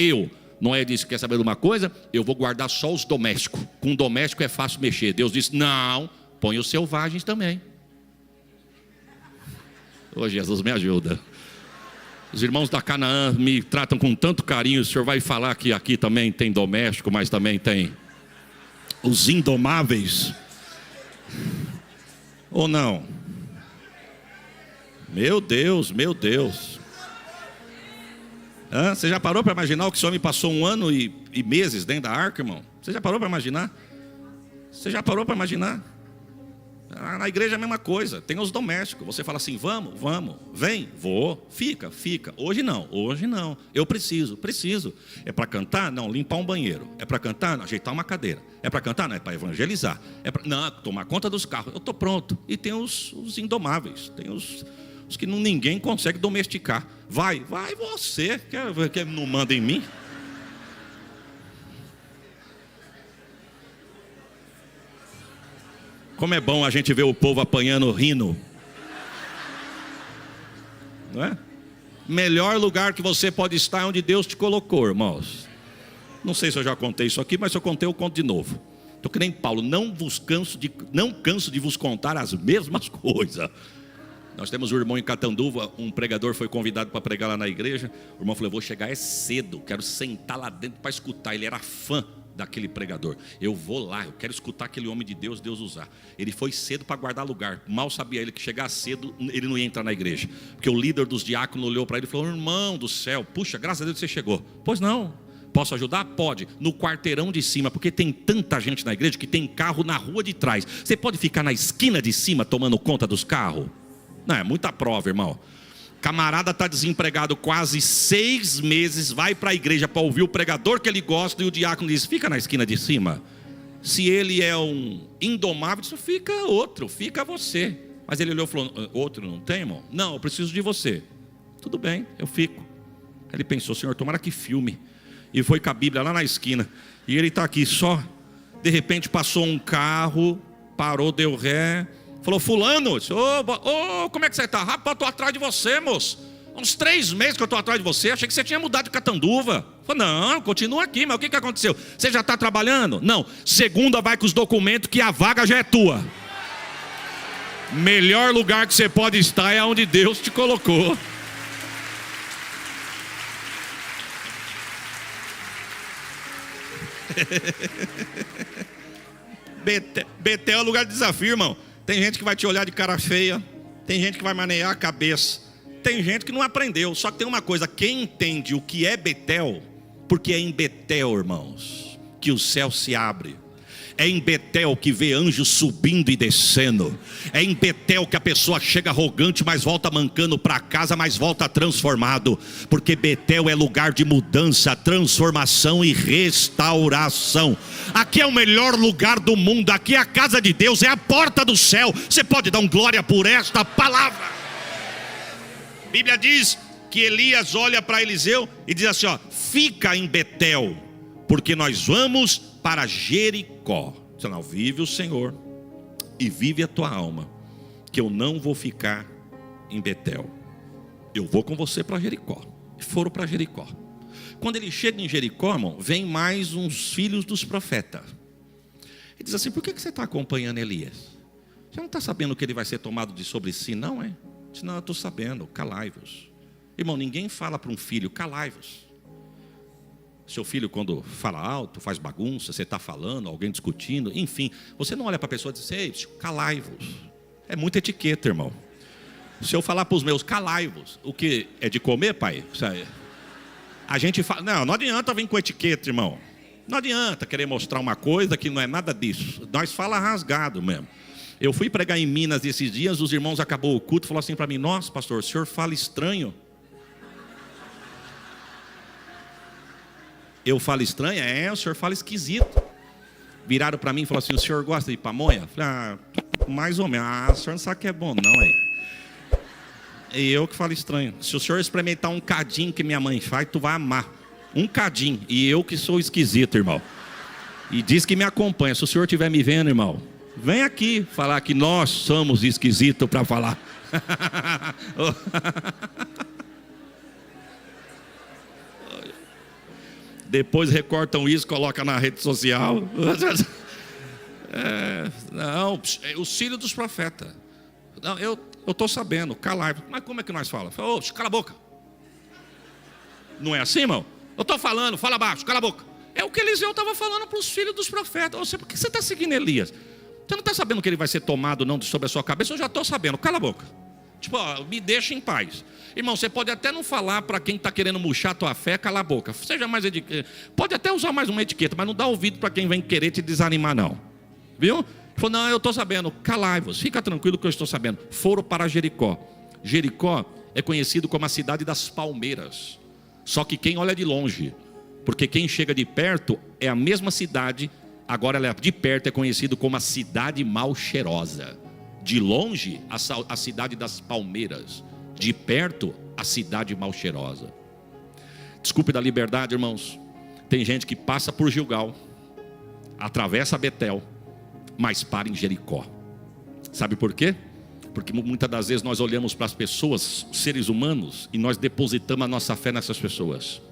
Noé disse, quer saber de uma coisa? Eu vou guardar só os domésticos. Com doméstico é fácil mexer. Deus disse, não, põe os selvagens também. Ô Jesus, me ajuda. Os irmãos da Canaã me tratam com tanto carinho. O senhor vai falar que aqui também tem doméstico, mas também tem os indomáveis. Ou não? Meu Deus, meu Deus. Você já parou para imaginar o que esse homem passou 1 ano e meses dentro da arca, irmão? Você já parou para imaginar? Você já parou para imaginar? Na igreja é a mesma coisa, tem os domésticos. Você fala assim, vamos, vem, vou, fica. Hoje não, eu preciso. É para cantar? Não, limpar um banheiro. É para cantar? Não, ajeitar uma cadeira. É para cantar? Não, é para evangelizar. Não, tomar conta dos carros. Eu estou pronto. E tem os indomáveis, tem os que ninguém consegue domesticar. Vai você, que não manda em mim. Como é bom a gente ver o povo apanhando, rindo. Não é? Melhor lugar que você pode estar é onde Deus te colocou, irmãos. Não sei se eu já contei isso aqui, mas se eu contei, eu conto de novo. Estou que nem Paulo, não canso de vos contar as mesmas coisas. Nós temos um irmão em Catanduva, um pregador foi convidado para pregar lá na igreja. O irmão falou, eu vou chegar cedo, quero sentar lá dentro para escutar. Ele era fã daquele pregador. Eu vou lá, eu quero escutar aquele homem de Deus usar. Ele foi cedo para guardar lugar. Mal sabia ele que chegar cedo ele não ia entrar na igreja, porque o líder dos diáconos olhou para ele e falou, irmão do céu, puxa, graças a Deus você chegou. Pois não, posso ajudar? Pode, no quarteirão de cima, porque tem tanta gente na igreja que tem carro na rua de trás. Você pode ficar na esquina de cima tomando conta dos carros? Não, é muita prova, irmão. Camarada está desempregado quase 6 meses, vai para a igreja para ouvir o pregador que ele gosta e o diácono diz, fica na esquina de cima. Se ele é um indomável, diz, fica você. Mas ele olhou e falou, outro não tem, irmão? Não, eu preciso de você. Tudo bem, eu fico. Ele pensou, Senhor, tomara que filme. E foi com a Bíblia lá na esquina. E ele está aqui só. De repente passou um carro, parou, deu ré. Falou, fulano, como é que você está? Rapaz, eu estou atrás de você, moço. Uns 3 meses que eu estou atrás de você. Achei que você tinha mudado de Catanduva. Falei, não, continua aqui, mas o que aconteceu? Você já está trabalhando? Não, segunda vai com os documentos que a vaga já é tua. Melhor lugar que você pode estar é onde Deus te colocou. Betel é lugar de desafio, irmão. Tem gente que vai te olhar de cara feia. Tem gente que vai manejar a cabeça. Tem gente que não aprendeu. Só que tem uma coisa, quem entende o que é Betel, porque é em Betel, irmãos, que o céu se abre. É em Betel que vê anjos subindo e descendo. É em Betel que a pessoa chega arrogante, mas volta mancando para casa, mas volta transformado. Porque Betel é lugar de mudança, transformação e restauração. Aqui é o melhor lugar do mundo. Aqui é a casa de Deus, é a porta do céu. Você pode dar um glória por esta palavra. A Bíblia diz que Elias olha para Eliseu e diz assim, fica em Betel, porque nós vamos para Jericó. Não, vive o Senhor e vive a tua alma, que eu não vou ficar em Betel. Eu vou com você para Jericó. E foram para Jericó. Quando ele chega em Jericó, irmão, vem mais uns filhos dos profetas. Ele diz assim, por que você está acompanhando Elias? Você não está sabendo que ele vai ser tomado de sobre si, não é? Diz, não, eu estou sabendo, calai-vos. Irmão, ninguém fala para um filho, calai-vos. Seu filho, quando fala alto, faz bagunça, você está falando, alguém discutindo, enfim, você não olha para a pessoa e diz, ei, calai-vos. É muita etiqueta, irmão. Se eu falar para os meus, calai-vos, o que é de comer, pai? A gente fala, não adianta vir com etiqueta, irmão. Não adianta querer mostrar uma coisa que não é nada disso. Nós fala rasgado mesmo. Eu fui pregar em Minas esses dias, os irmãos acabou o culto, falou assim para mim, nossa pastor, o senhor fala estranho. Eu falo estranho? O senhor fala esquisito. Viraram para mim e falaram assim, o senhor gosta de pamonha? Falei, mais ou menos. O senhor não sabe que é bom não, E eu que falo estranho. Se o senhor experimentar um cadinho que minha mãe faz, tu vai amar. Um cadinho. E eu que sou esquisito, irmão. E diz que me acompanha. Se o senhor estiver me vendo, irmão, vem aqui falar que nós somos esquisitos para falar. Depois recortam isso, colocam na rede social. Não, os filhos dos profetas. Não, eu estou sabendo, calai. Mas como é que nós falamos? Ô, cala a boca. Não é assim, irmão? Eu estou falando, fala baixo, cala a boca. É o que Eliseu estava falando para os filhos dos profetas. Ou seja, por que você está seguindo Elias? Você não está sabendo que ele vai ser tomado não sobre a sua cabeça? Eu já estou sabendo, cala a boca. Tipo, ó, me deixa em paz. Irmão, você pode até não falar para quem está querendo murchar a tua fé, cala a boca. Seja mais pode até usar mais uma etiqueta, mas não dá ouvido para quem vem querer te desanimar, não. Viu? Ele falou, não, eu estou sabendo. Calai-vos, fica tranquilo que eu estou sabendo. Foram para Jericó. Jericó é conhecido como a cidade das palmeiras. Só que quem olha de longe, porque quem chega de perto é a mesma cidade, agora ela de perto é conhecido como a cidade mal cheirosa. De longe, a cidade das palmeiras. De perto, a cidade mal cheirosa. Desculpe da liberdade, irmãos. Tem gente que passa por Gilgal, atravessa Betel, mas para em Jericó. Sabe por quê? Porque muitas das vezes nós olhamos para as pessoas, seres humanos, e nós depositamos a nossa fé nessas pessoas.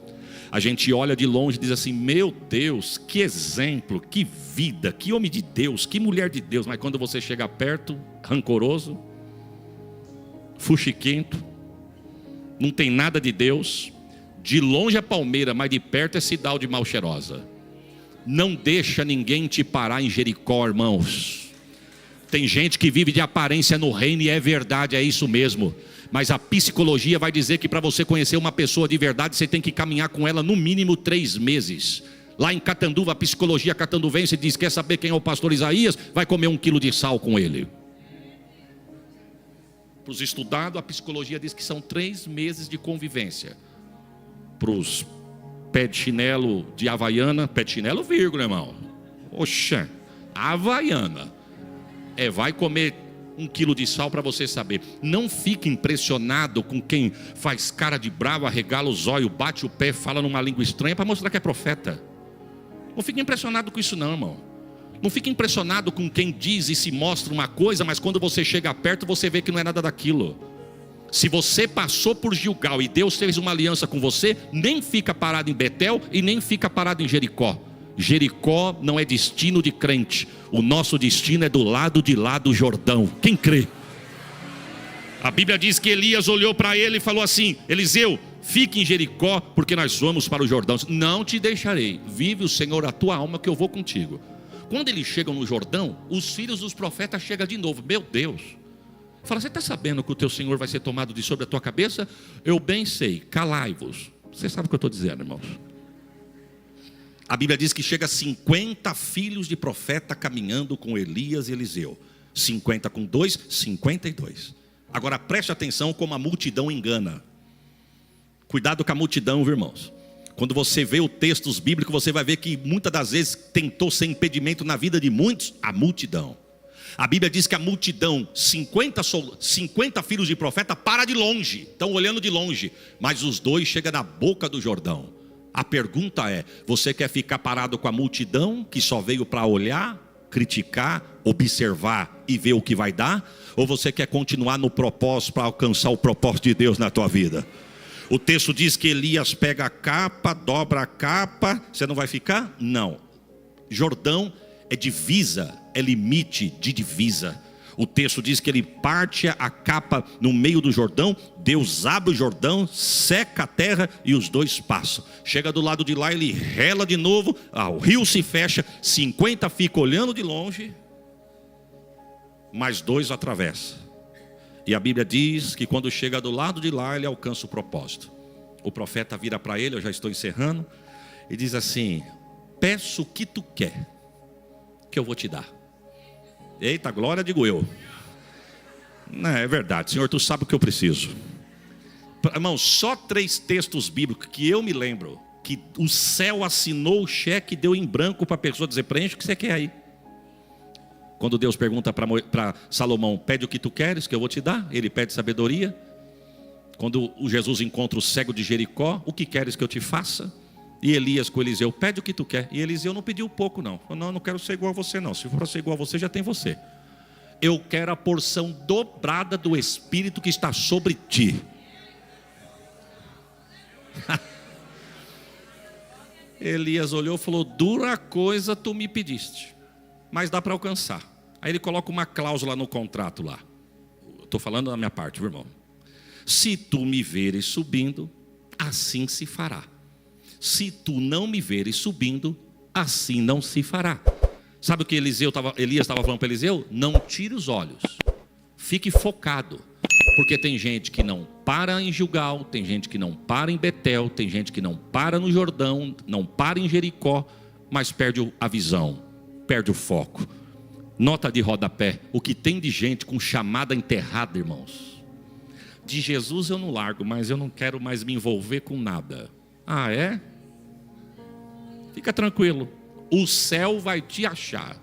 A gente olha de longe e diz assim, meu Deus, que exemplo, que vida, que homem de Deus, que mulher de Deus. Mas quando você chega perto, rancoroso, fuxiquento, não tem nada de Deus. De longe é palmeira, mas de perto é cidade mal cheirosa. Não deixa ninguém te parar em Jericó, irmãos. Tem gente que vive de aparência no reino e é verdade, é isso mesmo. Mas a psicologia vai dizer que para você conhecer uma pessoa de verdade, você tem que caminhar com ela no mínimo 3 meses. Lá em Catanduva, a psicologia catanduvense diz, quer saber quem é o pastor Isaías? Vai comer 1 quilo de sal com ele. Para os estudados, a psicologia diz que são 3 meses de convivência. Para os pé de chinelo de Havaiana, pé de chinelo vírgula, irmão. Oxa, Havaiana. Vai comer 1 quilo de sal para você saber. Não fique impressionado com quem faz cara de bravo, arregala os olhos, bate o pé, fala numa língua estranha para mostrar que é profeta. Não fique impressionado com isso não, irmão. Não fique impressionado com quem diz e se mostra uma coisa, mas quando você chega perto você vê que não é nada daquilo. Se você passou por Gilgal e Deus fez uma aliança com você, nem fica parado em Betel e nem fica parado em Jericó. Jericó não é destino de crente. O nosso destino é do lado de lá do Jordão. Quem crê? A Bíblia diz que Elias olhou para ele e falou assim, Eliseu, fique em Jericó, porque nós vamos para o Jordão. Não te deixarei, vive o Senhor a tua alma que eu vou contigo. Quando eles chegam no Jordão, os filhos dos profetas chegam de novo. Meu Deus. Fala, você está sabendo que o teu Senhor vai ser tomado de sobre a tua cabeça? Eu bem sei, calai-vos. Você sabe o que eu estou dizendo, irmãos? A Bíblia diz que chega 50 filhos de profeta caminhando com Elias e Eliseu. 50 com 2, 52. Agora preste atenção como a multidão engana. Cuidado com a multidão, viu, irmãos? Quando você vê o textos bíblicos, você vai ver que muitas das vezes tentou ser impedimento na vida de muitos, a multidão. A Bíblia diz que a multidão, 50 filhos de profeta, para de longe, estão olhando de longe, mas os 2 chegam na boca do Jordão. A pergunta é, você quer ficar parado com a multidão, que só veio para olhar, criticar, observar e ver o que vai dar? Ou você quer continuar no propósito para alcançar o propósito de Deus na tua vida? O texto diz que Elias pega a capa, dobra a capa, você não vai ficar? Não. Jordão é divisa, é limite de divisa. O texto diz que ele parte a capa no meio do Jordão, Deus abre o Jordão, seca a terra e os 2 passam. Chega do lado de lá, ele rela de novo, o rio se fecha, 50 ficam olhando de longe, mais 2 atravessam. E a Bíblia diz que quando chega do lado de lá, ele alcança o propósito. O profeta vira para ele, eu já estou encerrando, e diz assim, peço o que tu quer, que eu vou te dar. Eita, glória, digo eu. Não, é verdade, Senhor, tu sabe o que eu preciso. Irmão, só 3 textos bíblicos que eu me lembro, que o céu assinou o cheque e deu em branco para a pessoa dizer, preenche o que você quer aí. Quando Deus pergunta para Salomão, pede o que tu queres, que eu vou te dar. Ele pede sabedoria. Quando o Jesus encontra o cego de Jericó, o que queres que eu te faça? E Elias com Eliseu, pede o que tu quer. E Eliseu não pediu pouco não. Falou, não, eu não quero ser igual a você não. Se for ser igual a você, já tem você. Eu quero a porção dobrada do Espírito que está sobre ti. Elias olhou e falou, dura coisa tu me pediste, mas dá para alcançar. Aí ele coloca uma cláusula no contrato lá. Estou falando da minha parte, meu irmão. Se tu me veres subindo, assim se fará. Se tu não me veres subindo, assim não se fará. Sabe o que Elias estava falando para Eliseu? Não tire os olhos, fique focado. Porque tem gente que não para em Gilgal, tem gente que não para em Betel, tem gente que não para no Jordão, não para em Jericó, mas perde a visão, perde o foco. Nota de rodapé, o que tem de gente com chamada enterrada, irmãos. De Jesus eu não largo, mas eu não quero mais me envolver com nada. Ah, é? Fica tranquilo, o céu vai te achar.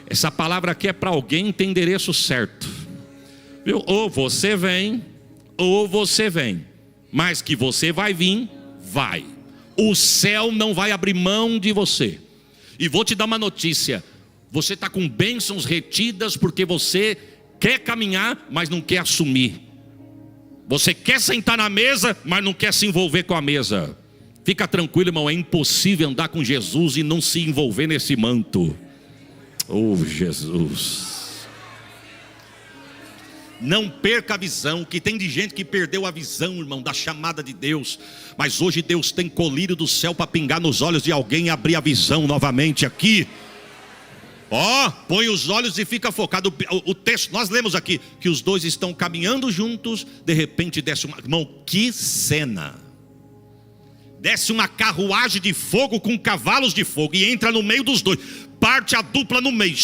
Essa palavra aqui é para alguém que tem endereço certo. Viu? Ou você vem, mas que você vai vir, vai. O céu não vai abrir mão de você. E vou te dar uma notícia, você está com bênçãos retidas porque você quer caminhar, mas não quer assumir. Você quer sentar na mesa, mas não quer se envolver com a mesa. Fica tranquilo, irmão, é impossível andar com Jesus e não se envolver nesse manto. Oh, Jesus. Não perca a visão, que tem de gente que perdeu a visão, irmão, da chamada de Deus. Mas hoje Deus tem colírio do céu para pingar nos olhos de alguém e abrir a visão novamente aqui. Ó, põe os olhos e fica focado. O texto, nós lemos aqui, que os dois estão caminhando juntos, de repente desce uma... Irmão, que cena! Desce uma carruagem de fogo com cavalos de fogo e entra no meio dos dois. Parte a dupla no meio,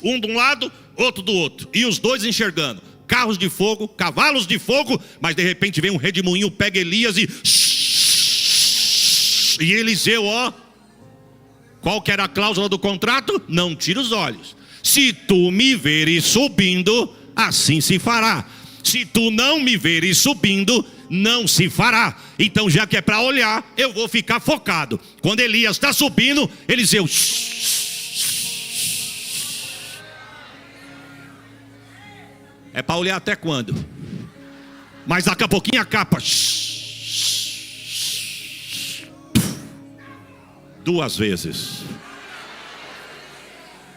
um de um lado, outro do outro. E os dois enxergando. Carros de fogo, cavalos de fogo, mas de repente vem um redemoinho, pega Elias e Eliseu, ó. Qual que era a cláusula do contrato? Não tira os olhos. Se tu me veres subindo, assim se fará. Se tu não me veres subindo, não se fará. Então já que é para olhar, eu vou ficar focado. Quando Elias está subindo, Eliseu... É para olhar até quando? Mas daqui a pouquinho a capa. 2 vezes.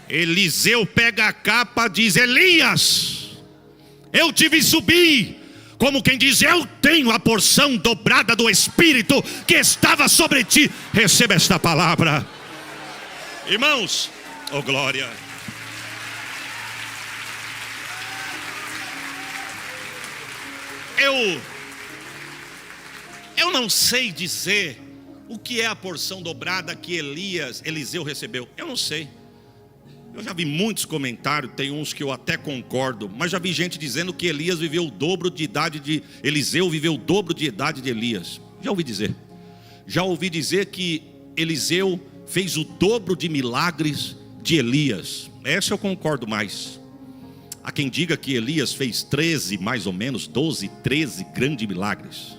Eliseu pega a capa e diz: Elias, eu te vi subir. Como quem diz: eu tenho a porção dobrada do Espírito que estava sobre ti. Receba esta palavra. Irmãos, oh glória. Eu não sei dizer o que é a porção dobrada que Eliseu recebeu. Eu não sei. Eu já vi muitos comentários, tem uns que eu até concordo, mas já vi gente dizendo que Elias viveu o dobro de idade de Eliseu, viveu o dobro de idade de Elias. Já ouvi dizer. Já ouvi dizer que Eliseu fez o dobro de milagres de Elias. Essa eu concordo mais. Há quem diga que Elias fez 13, mais ou menos, 12, 13 grandes milagres.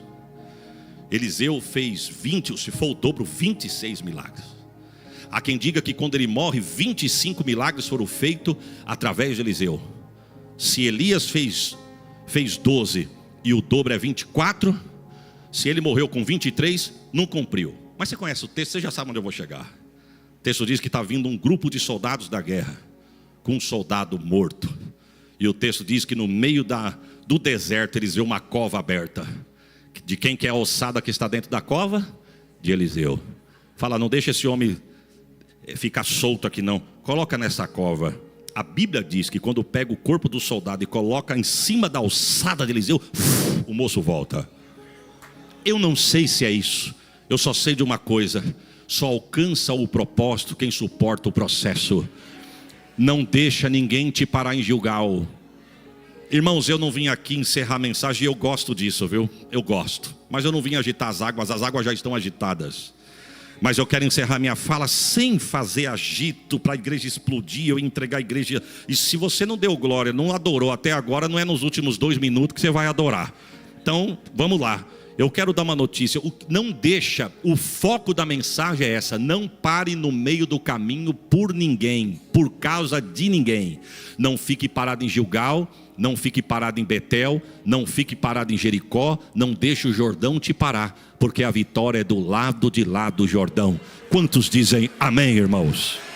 Eliseu fez 20, se for o dobro, 26 milagres. Há quem diga que quando ele morre, 25 milagres foram feitos através de Eliseu. Se Elias fez 12 e o dobro é 24, se ele morreu com 23, não cumpriu. Mas você conhece o texto, você já sabe onde eu vou chegar. O texto diz que está vindo um grupo de soldados da guerra, com um soldado morto. E o texto diz que no meio do deserto eles vêem uma cova aberta. De quem que é a ossada que está dentro da cova? De Eliseu. Fala, não deixa esse homem ficar solto aqui não. Coloca nessa cova. A Bíblia diz que quando pega o corpo do soldado e coloca em cima da ossada de Eliseu, o moço volta. Eu não sei se é isso. Eu só sei de uma coisa: só alcança o propósito quem suporta o processo. Não deixa ninguém te parar em Gilgal. Irmãos, eu não vim aqui encerrar a mensagem, e eu gosto disso, viu? Eu gosto. Mas eu não vim agitar as águas já estão agitadas. Mas eu quero encerrar minha fala sem fazer agito para a igreja explodir, eu entregar a igreja. E se você não deu glória, não adorou até agora, não é nos últimos 2 minutos que você vai adorar. Então, vamos lá. Eu quero dar uma notícia. Não deixa, o foco da mensagem é essa: não pare no meio do caminho por ninguém, por causa de ninguém. Não fique parado em Gilgal, não fique parado em Betel, não fique parado em Jericó, não deixe o Jordão te parar, porque a vitória é do lado de lá do Jordão. Quantos dizem amém, irmãos?